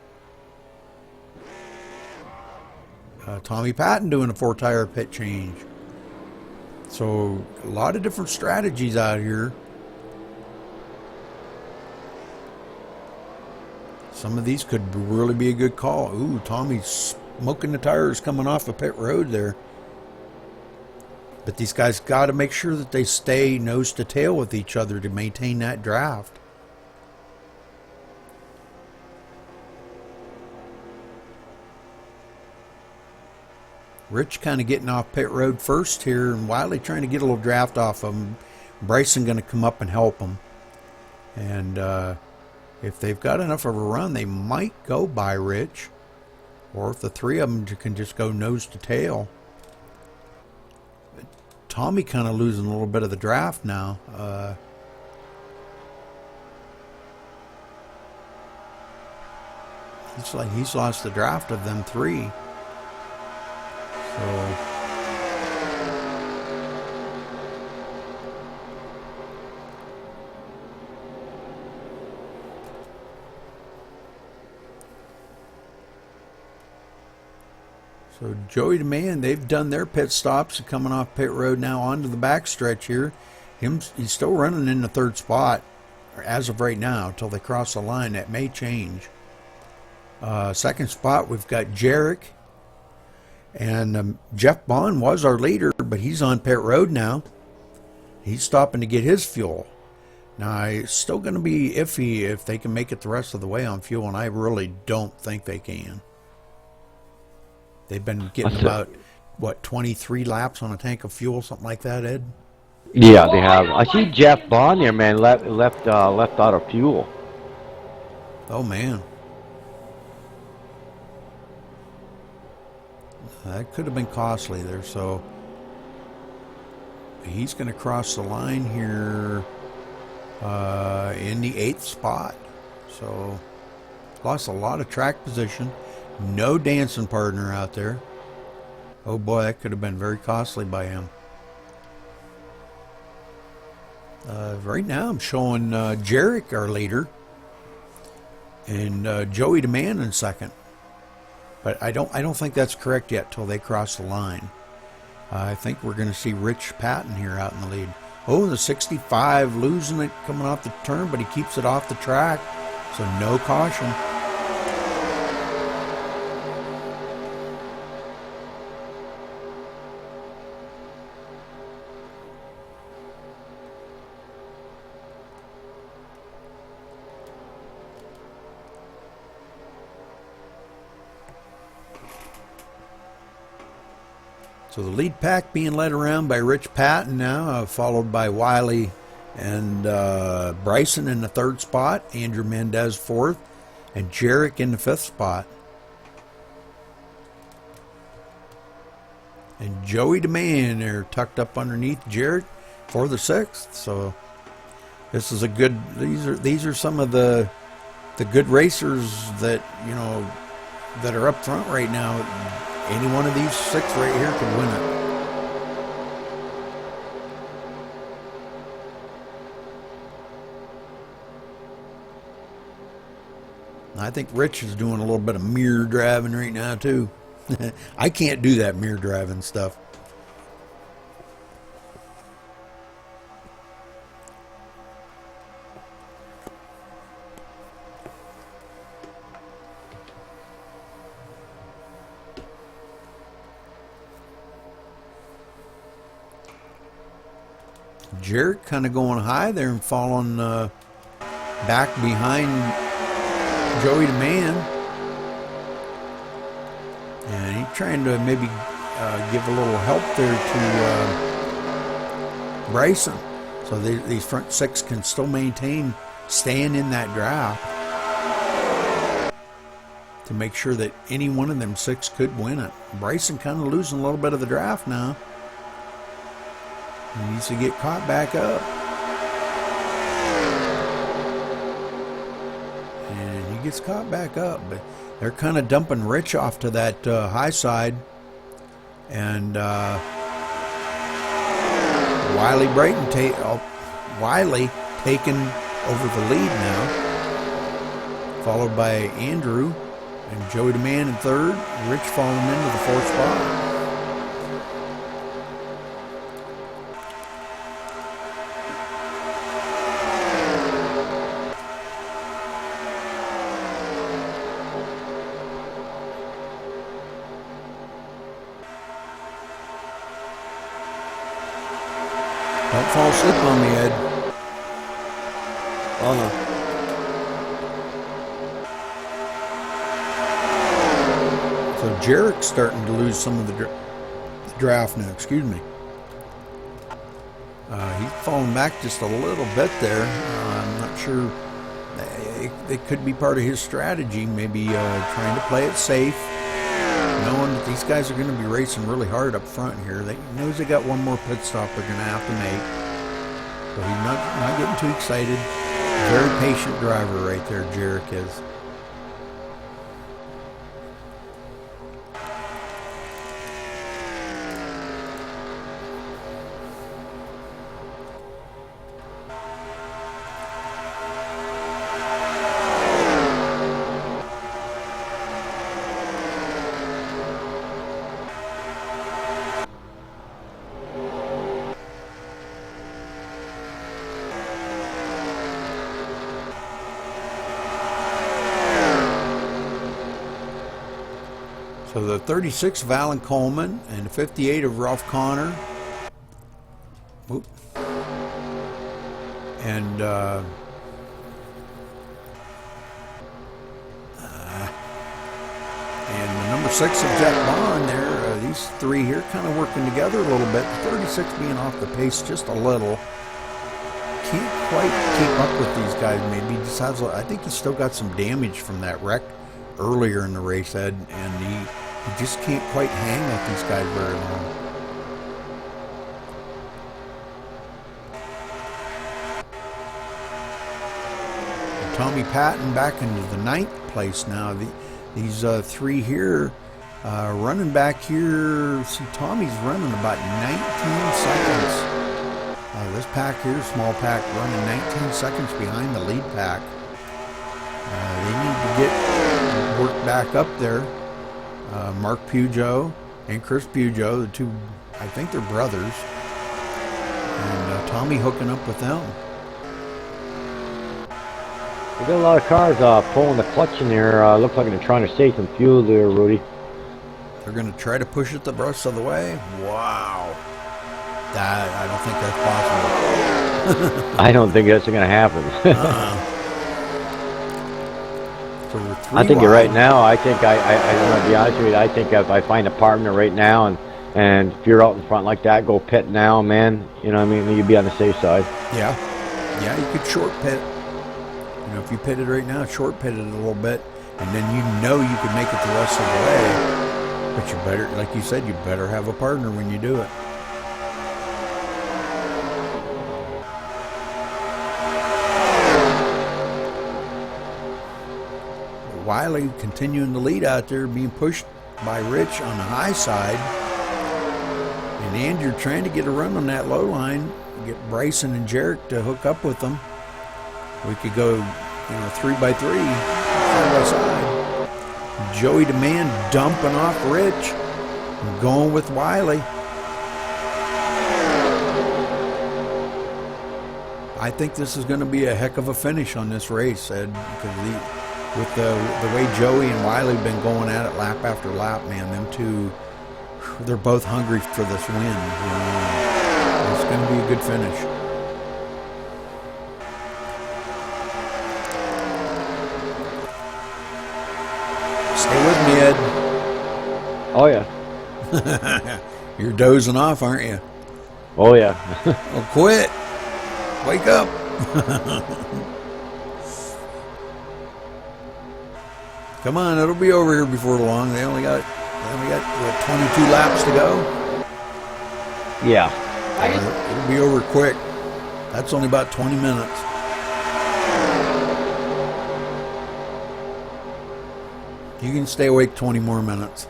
Tommy Patton doing a 4-tire pit change. So a lot of different strategies out here. Some of these could really be a good call. Ooh, Tommy's smoking the tires coming off a pit road there. But these guys got to make sure that they stay nose to tail with each other to maintain that draft. Rich kind of getting off pit road first here, and Wiley trying to get a little draft off of him. Bryson going to come up and help him. And if they've got enough of a run, they might go by Rich. Or if the 3 of them can just go nose to tail. Tommy kind of losing a little bit of the draft now. It's like he's lost the draft of them 3. So Joey DeMann, they've done their pit stops, coming off pit road now onto the backstretch here. He's still running in the 3rd spot as of right now until they cross the line. That may change. 2nd spot, we've got Jarek. And Jeff Bond was our leader, but he's on pit road now. He's stopping to get his fuel. Now, it's still going to be iffy if they can make it the rest of the way on fuel, and I really don't think they can. They've been getting about, 23 laps on a tank of fuel, something like that, Ed? Yeah, they have. I see Jeff Bond there, man, left out of fuel. Oh, man. That could have been costly there, so he's going to cross the line here in the 8th spot. So lost a lot of track position. No dancing partner out there. Oh boy, that could have been very costly by him. Right now I'm showing Jarek, our leader, and Joey DeMann in 2nd. But I don't think that's correct yet till they cross the line. I think we're going to see Rich Patton here out in the lead. Oh, the 65 losing it coming off the turn, but he keeps it off the track. So no caution. So the lead pack being led around by Rich Patton now, followed by Wiley and Bryson in the 3rd spot, Andrew Mendez 4th, and Jarek in the 5th spot. And Joey DeMann there tucked up underneath Jarek for the 6th. So this is a good. These are some of the good racers that that are up front right now. Any one of these 6 right here could win it. I think Rich is doing a little bit of mirror driving right now too. I can't do that mirror driving stuff. Jarek kind of going high there and falling back behind Joey DeMann. And he's trying to maybe give a little help there to Bryson. So these front 6 can still maintain staying in that draft to make sure that any one of them 6 could win it. Bryson kind of losing a little bit of the draft now. He needs to get caught back up. And he gets caught back up. But they're kind of dumping Rich off to that high side. And Wiley taking over the lead now, followed by Andrew and Joey DeMann in third. Rich falling into the fourth spot. Don't fall asleep on me, Ed. Oh no. So Jarek's starting to lose some of the draft now. Excuse me. He's falling back just a little bit there. I'm not sure. It could be part of his strategy, maybe trying to play it safe, knowing that these guys are going to be racing really hard up front here. They knows they got one more pit stop they're going to have to make. So he's not getting too excited. Very patient driver right there, Jarek is. So the 36 of Alan Coleman and the 58 of Ralph Connor. Oop. And the number 6 of Jack Bond there. These three here kind of working together a little bit. The 36 being off the pace just a little. Can't quite keep up with these guys. Maybe he decides. I think he's still got some damage from that wreck earlier in the race, Ed, and he just can't quite hang with these guys very long. And Tommy Patton back into the 9th place now. These three here, running back here, see Tommy's running about 19 seconds. This pack here, small pack, running 19 seconds behind the lead pack. They need to get worked back up there. Mark Pujo and Chris Pujo, the two, I think they're brothers, and Tommy hooking up with them. We got a lot of cars pulling the clutch in there. Looks like they're trying to save some fuel there, Rudy. They're going to try to push it the rest of the way. Wow, that I don't think that's possible. I don't think that's going to happen. So we're I think wide. right now, I think I want to be honest with you. I think if I find a partner right now, and if you're out in front like that, go pit now, man. You know what I mean? You'd be on the safe side. Yeah, you could short pit. You know, if you pitted right now, short pitted it a little bit, and then you could make it the rest of the way. But you better, like you said, you better have a partner when you do it. Wiley continuing to lead out there, being pushed by Rich on the high side. And Andrew trying to get a run on that low line, get Bryson and Jarek to hook up with them. We could go, 3x3, side by side. Joey DeMann dumping off Rich and going with Wiley. I think this is going to be a heck of a finish on this race, Ed, because with the way Joey and Wiley have been going at it lap after lap, man, them two, they're both hungry for this win. It's going to be a good finish. Stay with me, Ed. Oh, yeah. You're dozing off, aren't you? Oh, yeah. Well, quit. Wake up. Come on, it'll be over here before long. They only got what, 22 laps to go. Yeah. It'll be over quick. That's only about 20 minutes. You can stay awake 20 more minutes.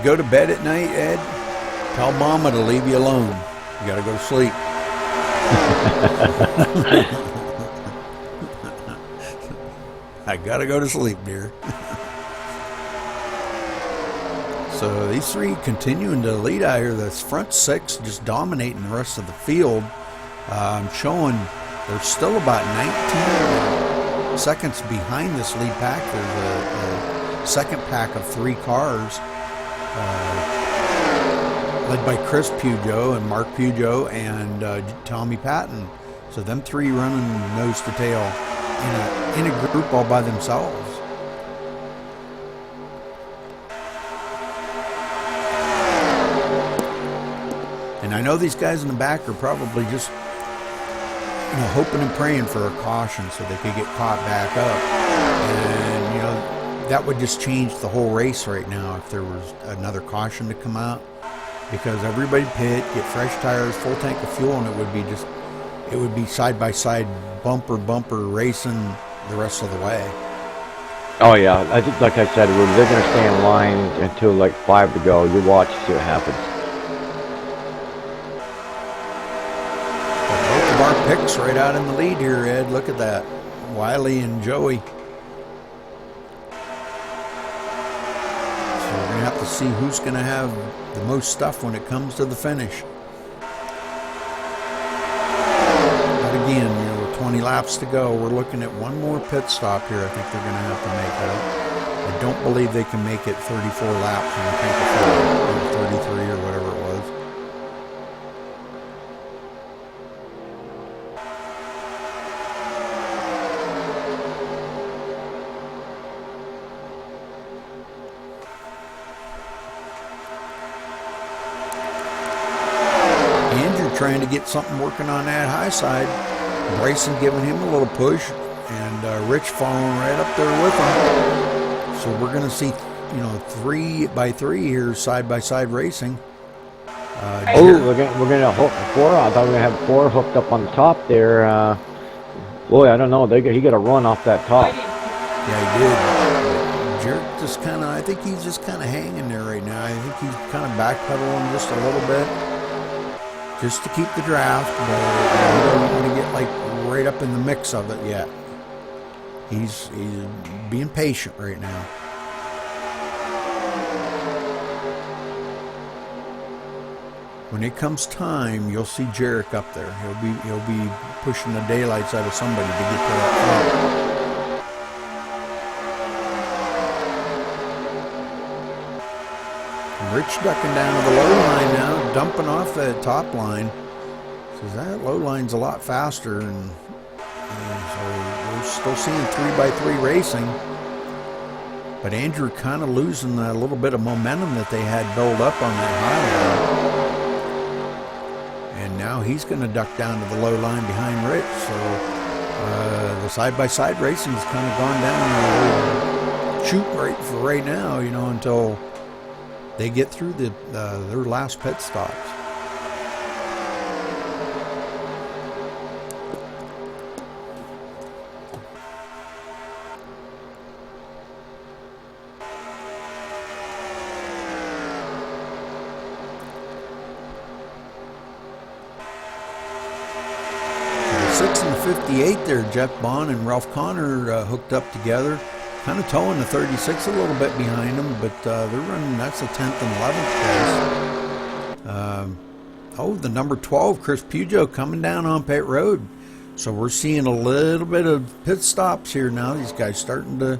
go to bed at night, Ed, tell Mama to leave you alone. You got to go to sleep. I got to go to sleep, dear. So these three continuing to lead out here. This front six just dominating the rest of the field. I'm showing they're still about 19 seconds behind this lead pack. There's a second pack of 3 cars led by Chris Pujo and Mark Pujo and Tommy Patton. So them 3 running nose to tail in a group all by themselves. And I know these guys in the back are probably just, hoping and praying for a caution so they could get caught back up. And, that would just change the whole race right now if there was another caution to come out. Because everybody pit, get fresh tires, full tank of fuel, and it would be side by side, bumper racing the rest of the way. Oh yeah, I think, like I said, they're going to stay in line until like 5 to go. You watch, see what happens. Both of our picks right out in the lead here, Ed. Look at that, Wiley and Joey. So we're going to have to see who's going to have the most stuff when it comes to the finish. But again, with 20 laps to go, we're looking at one more pit stop here. I think they're going to have to make it. I don't believe they can make it 34 laps in the tank of fuel, or 33 or whatever it was. Trying to get something working on that high side. Bryson giving him a little push, and Rich following right up there with him. So we're going to see, 3 by 3 here, side by side racing. We're gonna hook 4. I thought we were gonna have 4 hooked up on the top there. Boy, I don't know. He got a run off that top. Yeah, he did. Jerk just I think he's just kind of hanging there right now. I think he's kind of backpedaling just a little bit, just to keep the draft, but he doesn't want to get right up in the mix of it yet. He's being patient right now. When it comes time, you'll see Jarek up there. He'll be pushing the daylights out of somebody to get to that front. Rich ducking down to the low line now, dumping off that top line. Says that low line's a lot faster, and so we're still seeing 3 by 3 racing. But Andrew kind of losing a little bit of momentum that they had built up on that highway. And now he's going to duck down to the low line behind Rich. So the side by side racing's kind of gone down shoot right now, until they get through their last pit stops. The 6 and the 58 there, Jeff Bond and Ralph Connor hooked up together. Kind of towing the 36 a little bit behind them, but they're running, that's the 10th and 11th place. The number 12, Chris Pujo, coming down on pit road. So we're seeing a little bit of pit stops here now. These guys starting to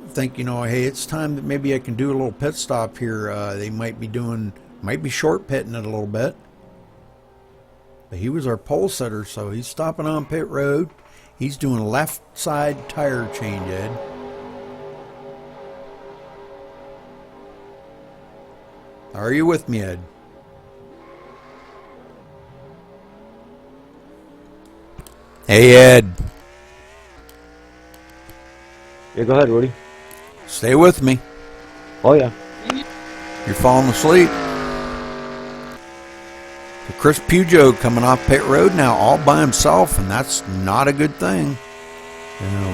think, hey, it's time that maybe I can do a little pit stop here. They might be short pitting it a little bit. But he was our pole setter, so he's stopping on pit road. He's doing a left side tire change, Ed. Are you with me, Ed? Hey, Ed. Yeah, go ahead, Rudy. Stay with me. Oh, yeah. You're falling asleep. Chris Pujo coming off pit road now all by himself, and that's not a good thing.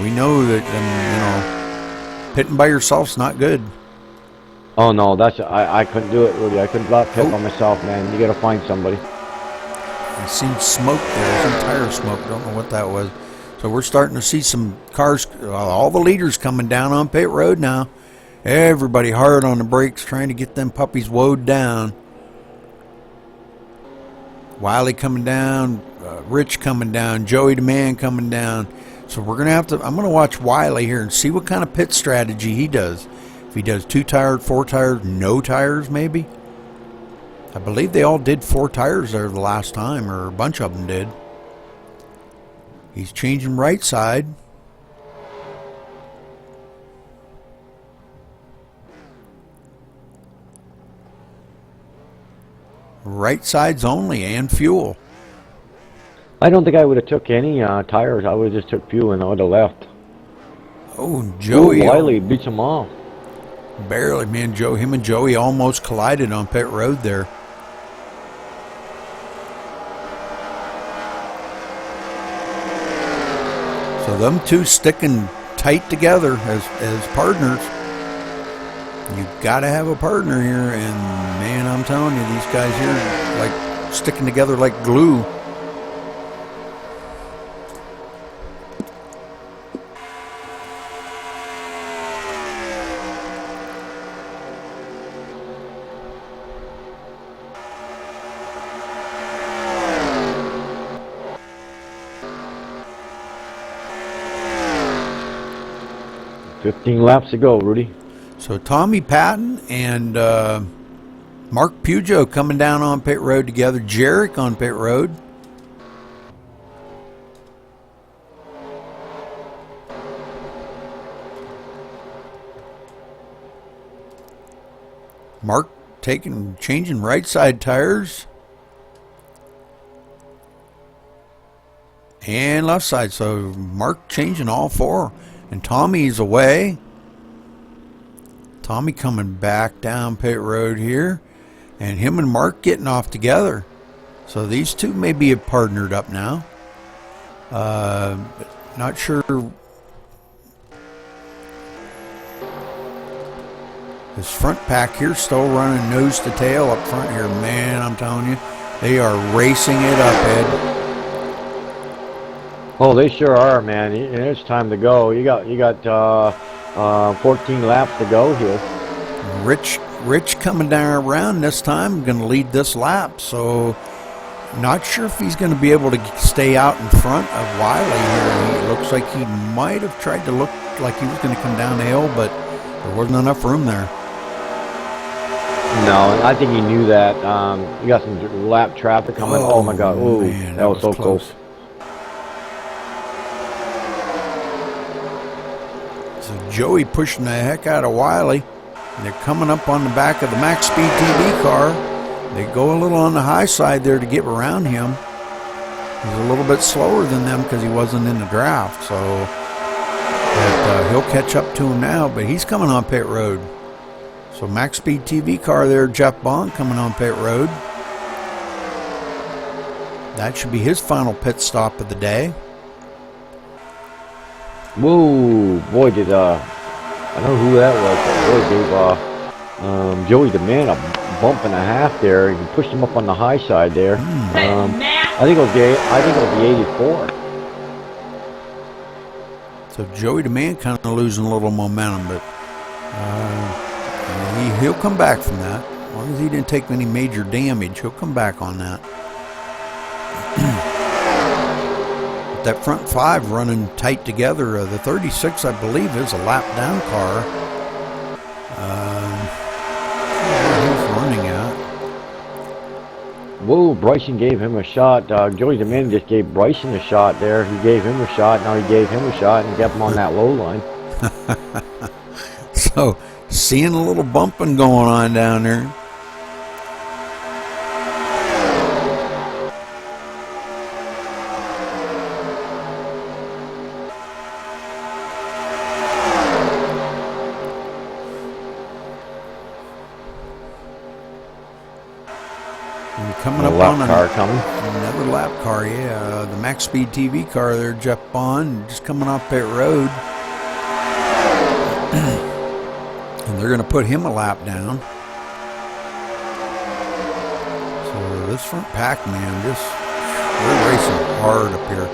We know that, pitting by yourself's not good. Oh no, I couldn't do it, Rudy. I couldn't lap pit by Oh, myself, man. You gotta find somebody. I seen smoke there, some tire smoke. Don't know what that was. So we're starting to see some cars, all the leaders coming down on pit road now. Everybody hard on the brakes, trying to get them puppies woed down. Wiley coming down, Rich coming down, Joey the Man coming down. So we're gonna have to. I'm gonna watch Wiley here and see what kind of pit strategy he does. If he does 2 tires, 4 tires, no tires, maybe. I believe they all did 4 tires there the last time, or a bunch of them did. He's changing right side. Right sides only and fuel. I don't think I would have took any tires. I would have just took fuel and I would have left. Oh, Joey. Ooh, Wiley beats them all. Barely, man. Him and Joey almost collided on pit road there. So them two sticking tight together as partners. You gotta have a partner here, and man, I'm telling you, these guys here like sticking together like glue. "15 laps to go, Rudy." So Tommy Patton and Mark Pujo coming down on pit road together. Jarek on pit road. Mark changing right side tires. And left side. So Mark changing all 4. And Tommy's away. Tommy coming back down pit road here. And him and Mark getting off together. So these two may be partnered up now. Not sure. This front pack here still running nose to tail up front here. Man, I'm telling you, they are racing it up, Ed. Oh, they sure are, man. And it's time to go. You got 14 laps to go here. Rich coming down around this time, going to lead this lap. So not sure if he's going to be able to stay out in front of Wiley here. He looks like he might have tried to look like he was going to come down the hill, but there wasn't enough room there. No, I think he knew that. You got some lap traffic coming. Oh my God! Ooh, man, that was so close. So Joey pushing the heck out of Wiley. And they're coming up on the back of the Max Speed TV car. They go a little on the high side there to get around him. He's a little bit slower than them because he wasn't in the draft. So he'll catch up to him now, but he's coming on pit road. So Max Speed TV car there, Jeff Bond coming on pit road. That should be his final pit stop of the day. Whoa, boy, did I don't know who that was, but boy gave Joey the Man a bump and a half there. He pushed him up on the high side there. I think it was the 84. So Joey the Man kind of losing a little momentum, but he'll come back from that. As long as he didn't take any major damage, he'll come back on that. That front 5 running tight together. The 36, I believe, is a lap down car. Where he's running at. Whoa, Bryson gave him a shot. Joey the Man just gave Bryson a shot there. He gave him a shot. Now he gave him a shot and kept him on that low line. So, seeing a little bumping going on down there. Coming up on another lap car, yeah. The Max Speed TV car there, Jeff Bond, just coming off pit road. And they're going to put him a lap down. So this front pack, man, they're racing hard up here.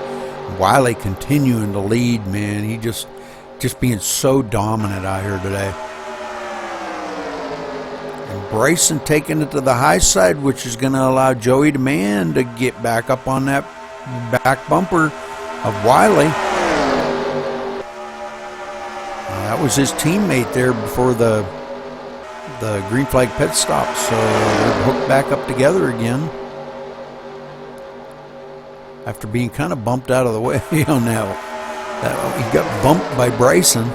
Wiley continuing to lead, man. He just being so dominant out here today. And Bryson taking it to the high side, which is going to allow Joey Demand to get back up on that back bumper of Wiley. That was his teammate there before the green flag pit stop, so they're hooked back up together again after being kind of bumped out of the way on that. He got bumped by Bryson.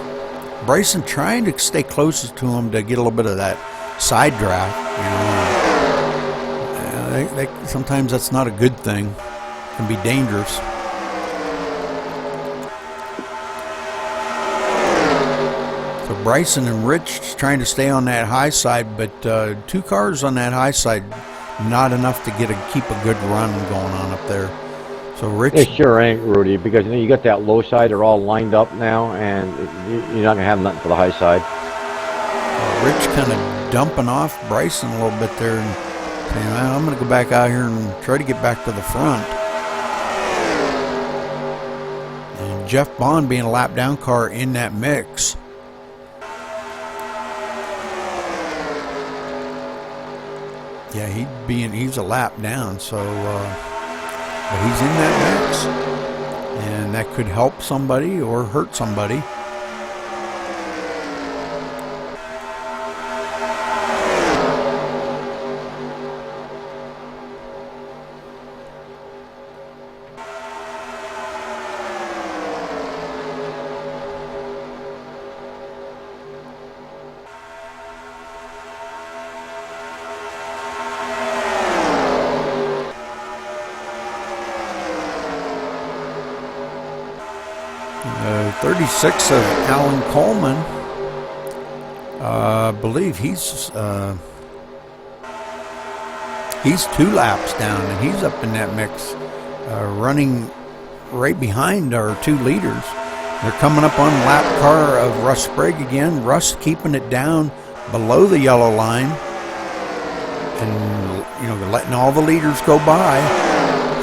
Bryson trying to stay closest to him to get a little bit of that side draft. Sometimes that's not a good thing. It can be dangerous. So Bryson and Rich trying to stay on that high side, but two cars on that high side, not enough to keep a good run going on up there. So Rich, it sure ain't, Rudy, because you got that low side. They're all lined up now, and you're not gonna have nothing for the high side. Rich kind of dumping off Bryson a little bit there, and saying, "I'm gonna go back out here and try to get back to the front." And Jeff Bond being a lap down car in that mix. Yeah, he's a lap down, so but he's in that mix, and that could help somebody or hurt somebody. Uh, 36 of Alan Coleman. I believe he's 2 laps down, and he's up in that mix, running right behind our 2 leaders. They're coming up on lap car of Russ Sprague again. Russ keeping it down below the yellow line, and letting all the leaders go by.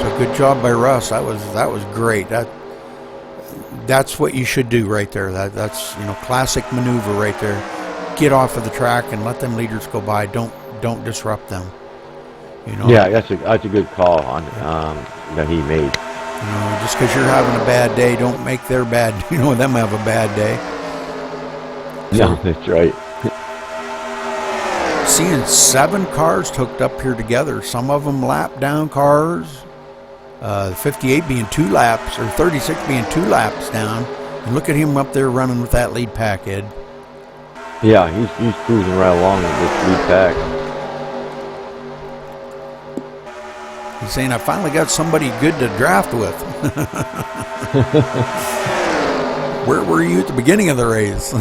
So good job by Russ. That was great. That's what you should do right there. That's classic maneuver right there. Get off of the track and let them leaders go by. Don't disrupt them. Yeah, that's a good call on that he made. Just because you're having a bad day, don't make them have a bad day. No, that's right. Seeing 7 cars hooked up here together. Some of them lap down cars. 58 being 2 laps, or 36 being 2 laps down. And look at him up there running with that lead pack, Ed. Yeah, he's cruising right along with this lead pack. He's saying, I finally got somebody good to draft with. Where were you at the beginning of the race?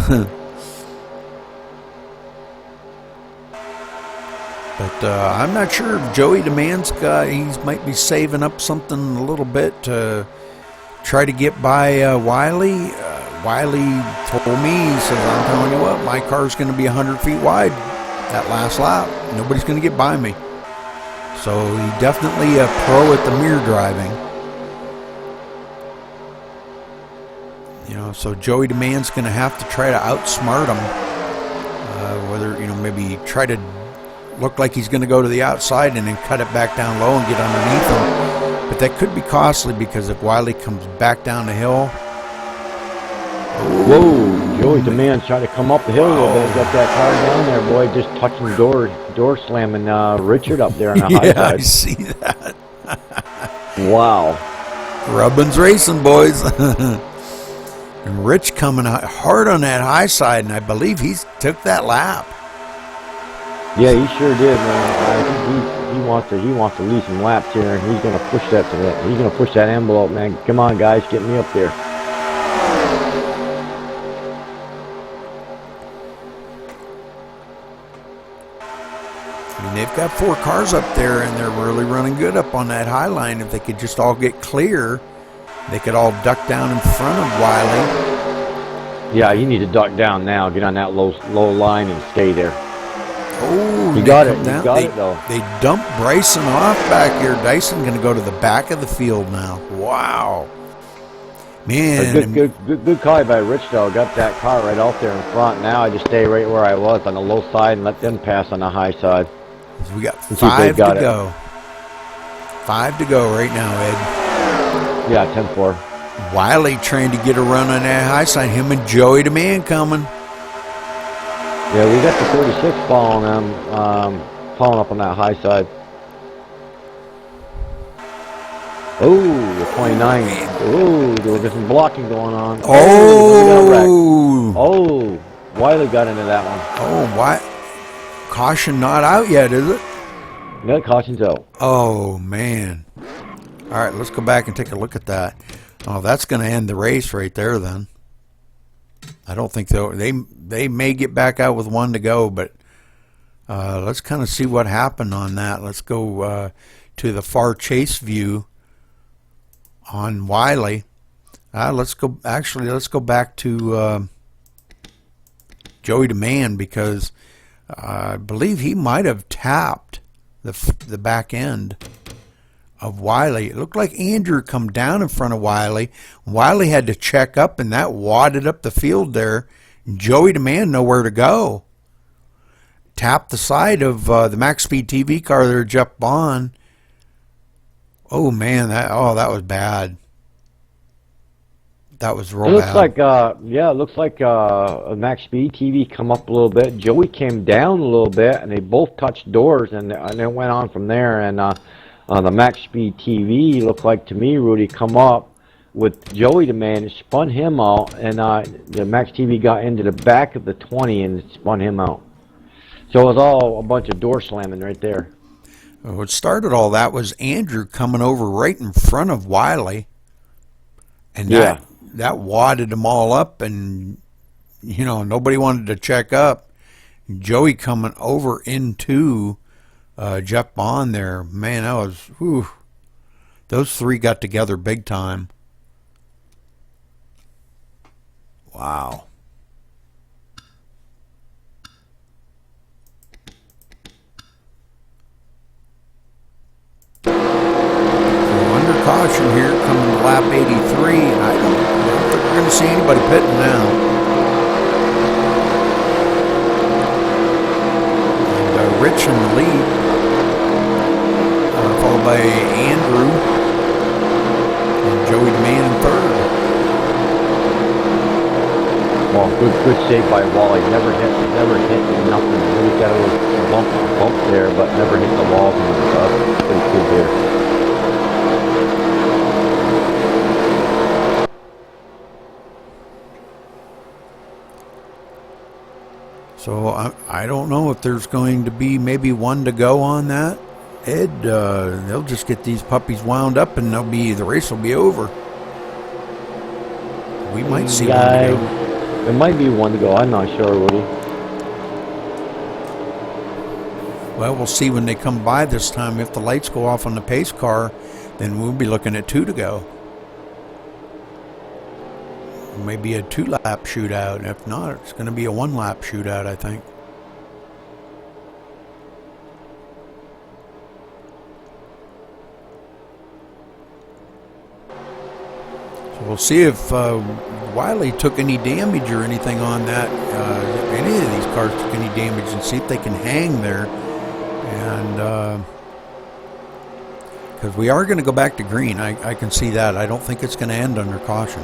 But I'm not sure if Joey Demand's he might be saving up something a little bit to try to get by Wiley. Wiley told me, he says, I'm telling you what, my car's going to be 100 feet wide that last lap. Nobody's going to get by me. So he's definitely a pro at the mirror driving. So Joey Demand's going to have to try to outsmart him. Whether, maybe try to look like he's going to go to the outside and then cut it back down low and get underneath him. But that could be costly, because if Wiley comes back down the hill. Whoa, Joey Demand's trying to come up the hill a little bit. Got that car down there, boy, just touching the door slamming Richard up there on the high side. I see that. Wow. Rubbin's racing, boys. And Rich coming out hard on that high side, and I believe he took that lap. Yeah, he sure did, man. I think he wants to lead some laps here, and he's going to push that he's going to push that envelope, man. Come on, guys, get me up there. They've got 4 cars up there, and they're really running good up on that high line. If they could just all get clear, they could all duck down in front of Wiley. Yeah, you need to duck down now. Get on that low line and stay there. Oh, You got it. You got it, though. They dumped Bryson off back here. Dyson going to go to the back of the field now. Wow. Man. Good call by Rich, though. Got that car right out there in front. Now I just stay right where I was on the low side and let them pass on the high side. We got 5 to go. 5 to go right now, Ed. Yeah, 10-4. Wiley trying to get a run on that high side. Him and Joey DeMann coming. Yeah, we got the 36 following them, following up on that high side. Oh, the 29. Oh, there was some blocking going on. Oh, Wiley got into that one. Oh, what? Caution not out yet, is it? No, caution's out. Oh, man. All right, let's go back and take a look at that. Oh, that's going to end the race right there then. I don't think they may get back out with 1 to go, but let's kind of see what happened on that. Let's go to the far chase view on Wiley. Let's go back to Joey DeMann, because I believe he might have tapped the back end of Wiley. It looked like Andrew come down in front of Wiley. Wiley had to check up, and that wadded up the field there. Joey DeMann nowhere to go. Tapped the side of the Max Speed TV car there, Jeff Bond. Oh man, that was bad. That was real bad. It looks like a Max Speed TV come up a little bit. Joey came down a little bit, and they both touched doors, and it went on from there. And the Max Speed TV looked like to me, Rudy, come up with Joey DeMann, spun him out, and the Max TV got into the back of the 20 and spun him out. So it was all a bunch of door slamming right there. What started all that was Andrew coming over right in front of Wiley, and that wadded them all up, and nobody wanted to check up. Joey coming over into Jeff Bond there. Man, that was, whew. Those 3 got together big time. Wow. So under caution here, coming to lap 83, and I don't think we're going to see anybody pitting now. And Rich in the lead, followed by Andrew and Joey DeMann in 3rd. Well, good save by Wally. Never hit nothing. Really got a little bump there, but never hit the walls and stuff. Pretty good there. So I don't know if there's going to be maybe 1 to go on that. Ed, they'll just get these puppies wound up, and the race will be over. We might see 1 to go. There might be 1 to go. I'm not sure, Woody. Well, we'll see when they come by this time. If the lights go off on the pace car, then we'll be looking at 2 to go. Maybe a 2-lap shootout. And if not, it's going to be a 1-lap shootout, I think. So we'll see if Wiley took any damage or anything on that. Any of these cars took any damage, and see if they can hang there. And because we are going to go back to green. I can see that. I don't think it's going to end under caution.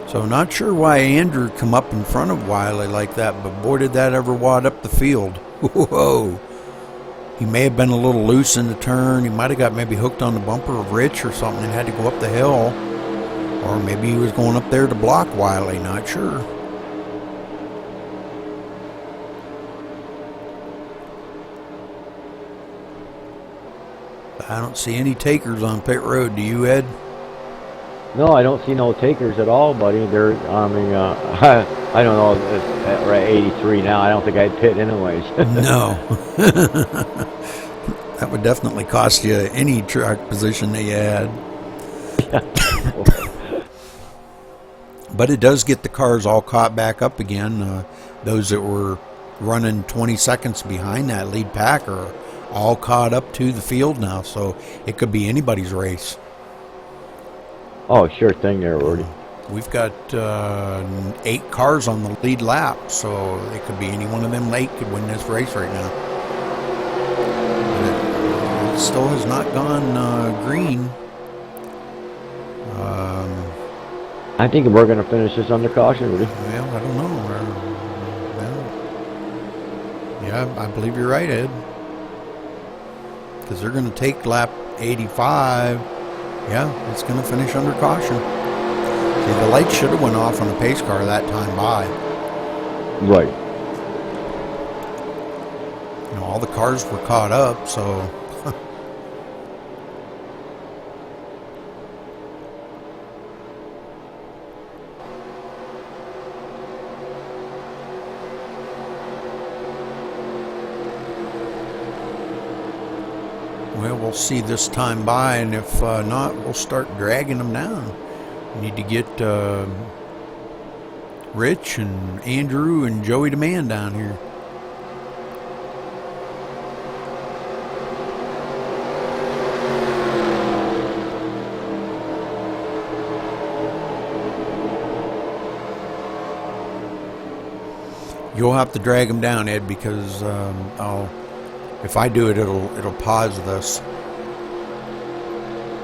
So not sure why Andrew come up in front of Wiley like that, but boy did that ever wad up the field. Whoa. He may have been a little loose in the turn. He might have got maybe hooked on the bumper of Rich or something and had to go up the hill. Or maybe he was going up there to block Wiley, not sure. I don't see any takers on pit road. Do you, Ed? No, I don't see no takers at all, buddy. They're, I don't know. We're at 83 now. I don't think I'd pit anyways. No. That would definitely cost you any track position that you had. But it does get the cars all caught back up again. Those that were running 20 seconds behind that lead pack are all caught up to the field now, so it could be anybody's race. Oh, sure thing there, Rudy. We've got 8 cars on the lead lap, so it could be any one of them 8 could win this race right now. It still has not gone green. I think we're going to finish this under caution, Rudy. Well, I don't know. Yeah, I believe you're right, Ed. Because they're going to take lap 85. Yeah, it's going to finish under caution. See, the lights should have went off on the pace car that time by. Right. You know, all the cars were caught up, so... Well, we'll see this time by, and if not, we'll start dragging them down. We need to get Rich and Andrew and Joey Demand down here. You'll have to drag them down, Ed, because if I do it, it'll pause this.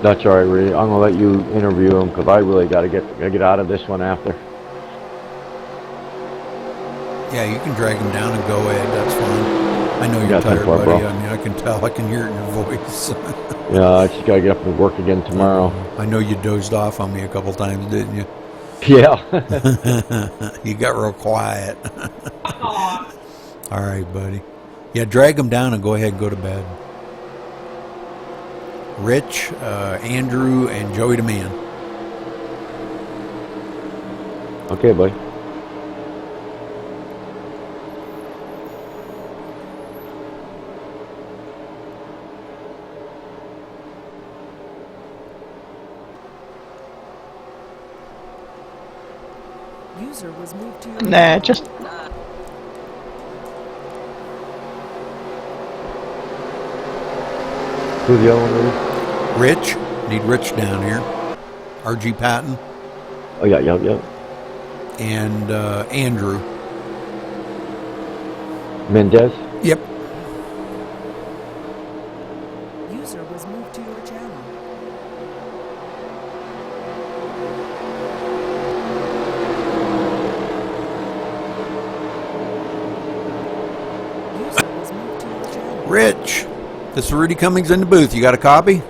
That's all right, Rudy. I'm gonna let you interview him because I really got to get out of this one after. Yeah, you can drag him down and go, Ed. That's fine. I know you're tired, buddy. Bro. I mean, I can tell. I can hear it in your voice. Yeah, I just gotta get up and work again tomorrow. I know you dozed off on me a couple times, didn't you? Yeah. You got real quiet. All right, buddy. Yeah, drag them down and go ahead and go to bed. Rich, Andrew, and Joey Demand. Okay, buddy. User was moved to Nah, just... Who's the other one, Rudy? Rich. Need Rich down here. RG Patton. Oh, yeah. And Andrew. Mendez? Yep. User was moved to your channel. User was moved to your channel. Rich. This is Rudy Cummings in the booth. You got a copy?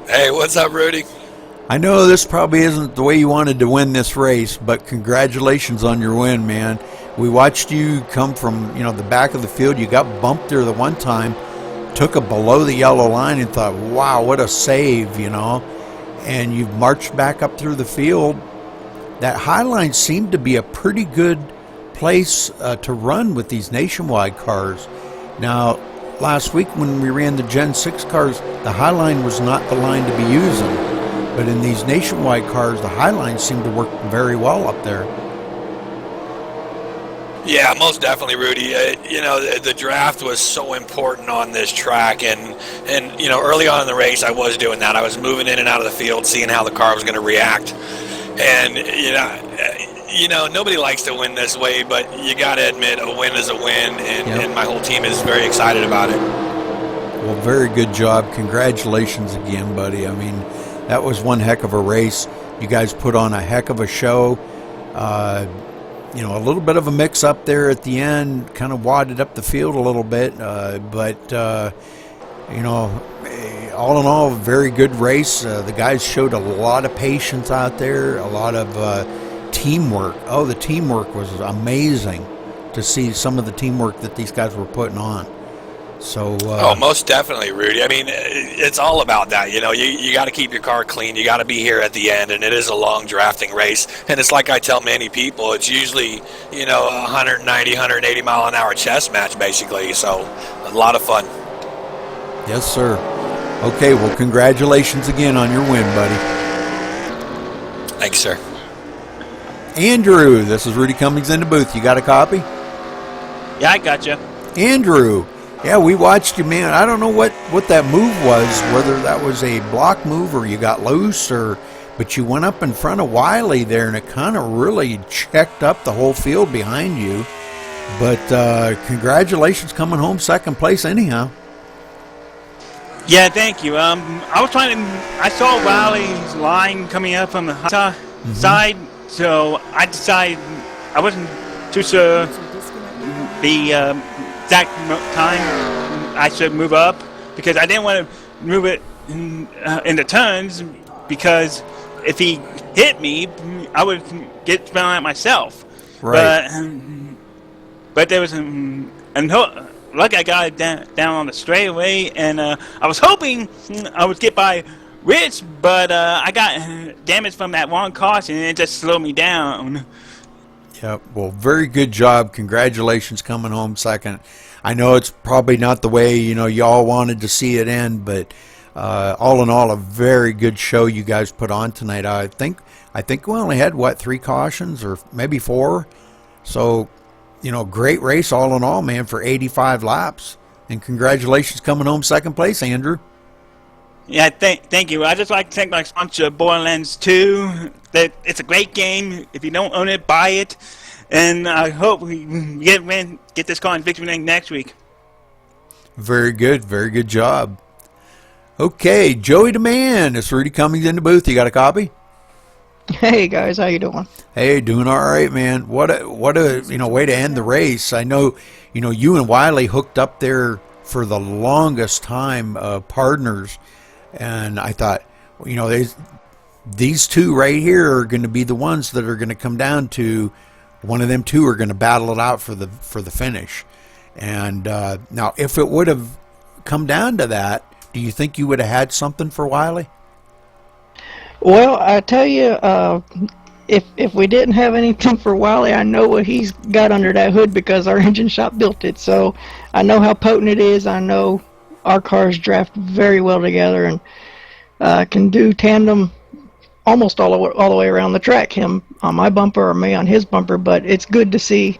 Hey, what's up, Rudy? I know this probably isn't the way you wanted to win this race, but congratulations on your win, man. We watched you come from, the back of the field. You got bumped there the one time, took a below the yellow line and thought, wow, what a save, And you've marched back up through the field. That high line seemed to be a pretty good place to run with these nationwide cars. Now, last week when we ran the Gen 6 cars, the high line was not the line to be using. But in these nationwide cars, the high line seemed to work very well up there. Yeah, most definitely, Rudy. The draft was so important on this track, and early on in the race, I was doing that. I was moving in and out of the field, seeing how the car was going to react. And nobody likes to win this way, but you got to admit a win is a win, and my whole team is very excited about it. Well, very good job. Congratulations again, buddy. I mean, that was one heck of a race. You guys put on a heck of a show. A little bit of a mix-up there at the end, kind of wadded up the field a little bit. But all in all, very good race. The guys showed a lot of patience out there, a lot of teamwork. Oh, the teamwork was amazing to see some of the teamwork that these guys were putting on. So most definitely, Rudy. I mean, it's all about that. You got to keep your car clean. You got to be here at the end, and it is a long drafting race. And it's like I tell many people, it's usually 190, 180 mile an hour chess match, basically. So a lot of fun. Yes, sir. Okay, well, congratulations again on your win, buddy. Thanks, sir. Andrew, this is Rudy Cummings in the booth. You got a copy? Yeah, I got you. Andrew, yeah, we watched you, man. I don't know what that move was, whether that was a block move or you got loose, but you went up in front of Wiley there, and it kind of really checked up the whole field behind you. But congratulations coming home second place anyhow. Yeah, thank you. I saw Wiley's line coming up from the side, so I decided I wasn't too sure the exact time I should move up, because I didn't want to move it in the turns, because if he hit me, I would get thrown out myself. Right. But there was lucky I got it down on the straightaway, and I was hoping I would get by Rich, but I got damaged from that one caution, and it just slowed me down. Yeah, well, very good job. Congratulations coming home second. I know it's probably not the way, y'all wanted to see it end, but all in all, a very good show you guys put on tonight. I think we only had, 3 cautions or maybe 4? So, great race all in all, man, for 85 laps. And congratulations coming home second place, Andrew. Yeah, thank you. I'd just like to thank my sponsor, Borderlands 2. That it's a great game. If you don't own it, buy it. And I hope we get this car in victory lane next week. Very good job. Okay, Joey the Man. It's Rudy Cummings in the booth. You got a copy? Hey guys, how you doing? Hey, doing all right, man. What a way to end the race. I know, you and Wiley hooked up there for the longest time, partners, and I thought, these two right here are going to be the ones that are going to come down to one of them two are going to battle it out for the finish. And now, if it would have come down to that, do you think you would have had something for Wiley? Well, I tell you, if we didn't have anything for Wiley, I know what he's got under that hood because our engine shop built it. So I know how potent it is. I know our cars draft very well together and can do tandem almost all the way around the track. Him on my bumper or me on his bumper. But it's good to see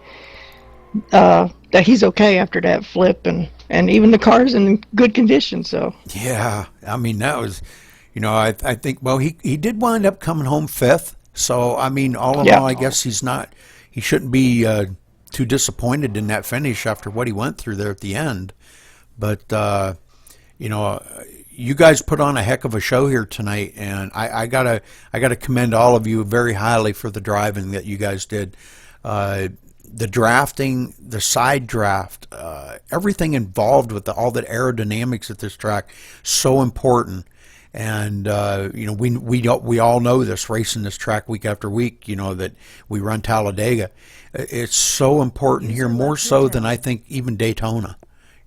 that he's okay after that flip, and even the car's in good condition. So yeah, I mean that was. I think, well, he did wind up coming home 5th. So, I mean, all in all, I guess he shouldn't be too disappointed in that finish after what he went through there at the end. But, you guys put on a heck of a show here tonight, and I gotta commend all of you very highly for the driving that you guys did. The drafting, the side draft, everything involved with all the aerodynamics at this track, so important. And we all know this, racing this track week after week, that we run Talladega. It's so important here, more so than I think even Daytona.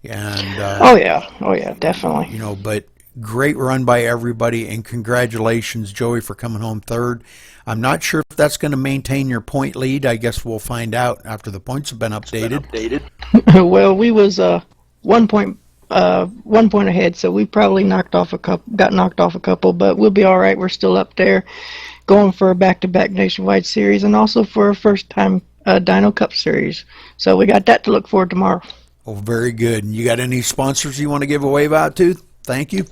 And oh yeah, definitely. But great run by everybody, and congratulations, Joey, for coming home 3rd. I'm not sure if that's going to maintain your point lead. I guess we'll find out after the points have been updated. Well, we was 1 point ahead, so we probably got knocked off a couple, but we'll be all right. We're still up there, going for a back-to-back nationwide series, and also for a first-time Dyno Cup series. So we got that to look forward tomorrow. Oh, very good. And you got any sponsors you want to give a wave out to? Thank you.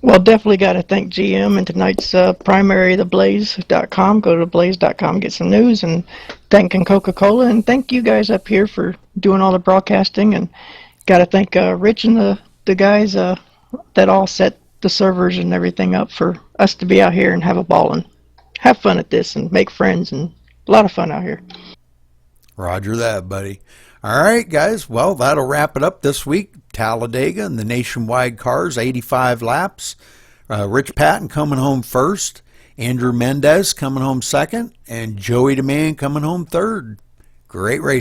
Well, definitely got to thank GM and tonight's primary, theblaze.com. Go to theblaze.com, get some news, and thanking Coca-Cola, and thank you guys up here for doing all the broadcasting, and got to thank Rich and the guys that all set the servers and everything up for us to be out here and have a ball and have fun at this and make friends, and a lot of fun out here. Roger that, buddy. All right, guys. Well, that'll wrap it up this week. Talladega and the nationwide cars, 85 laps. Rich Patton coming home 1st. Andrew Mendez coming home 2nd. And Joey the Man coming home 3rd. Great race.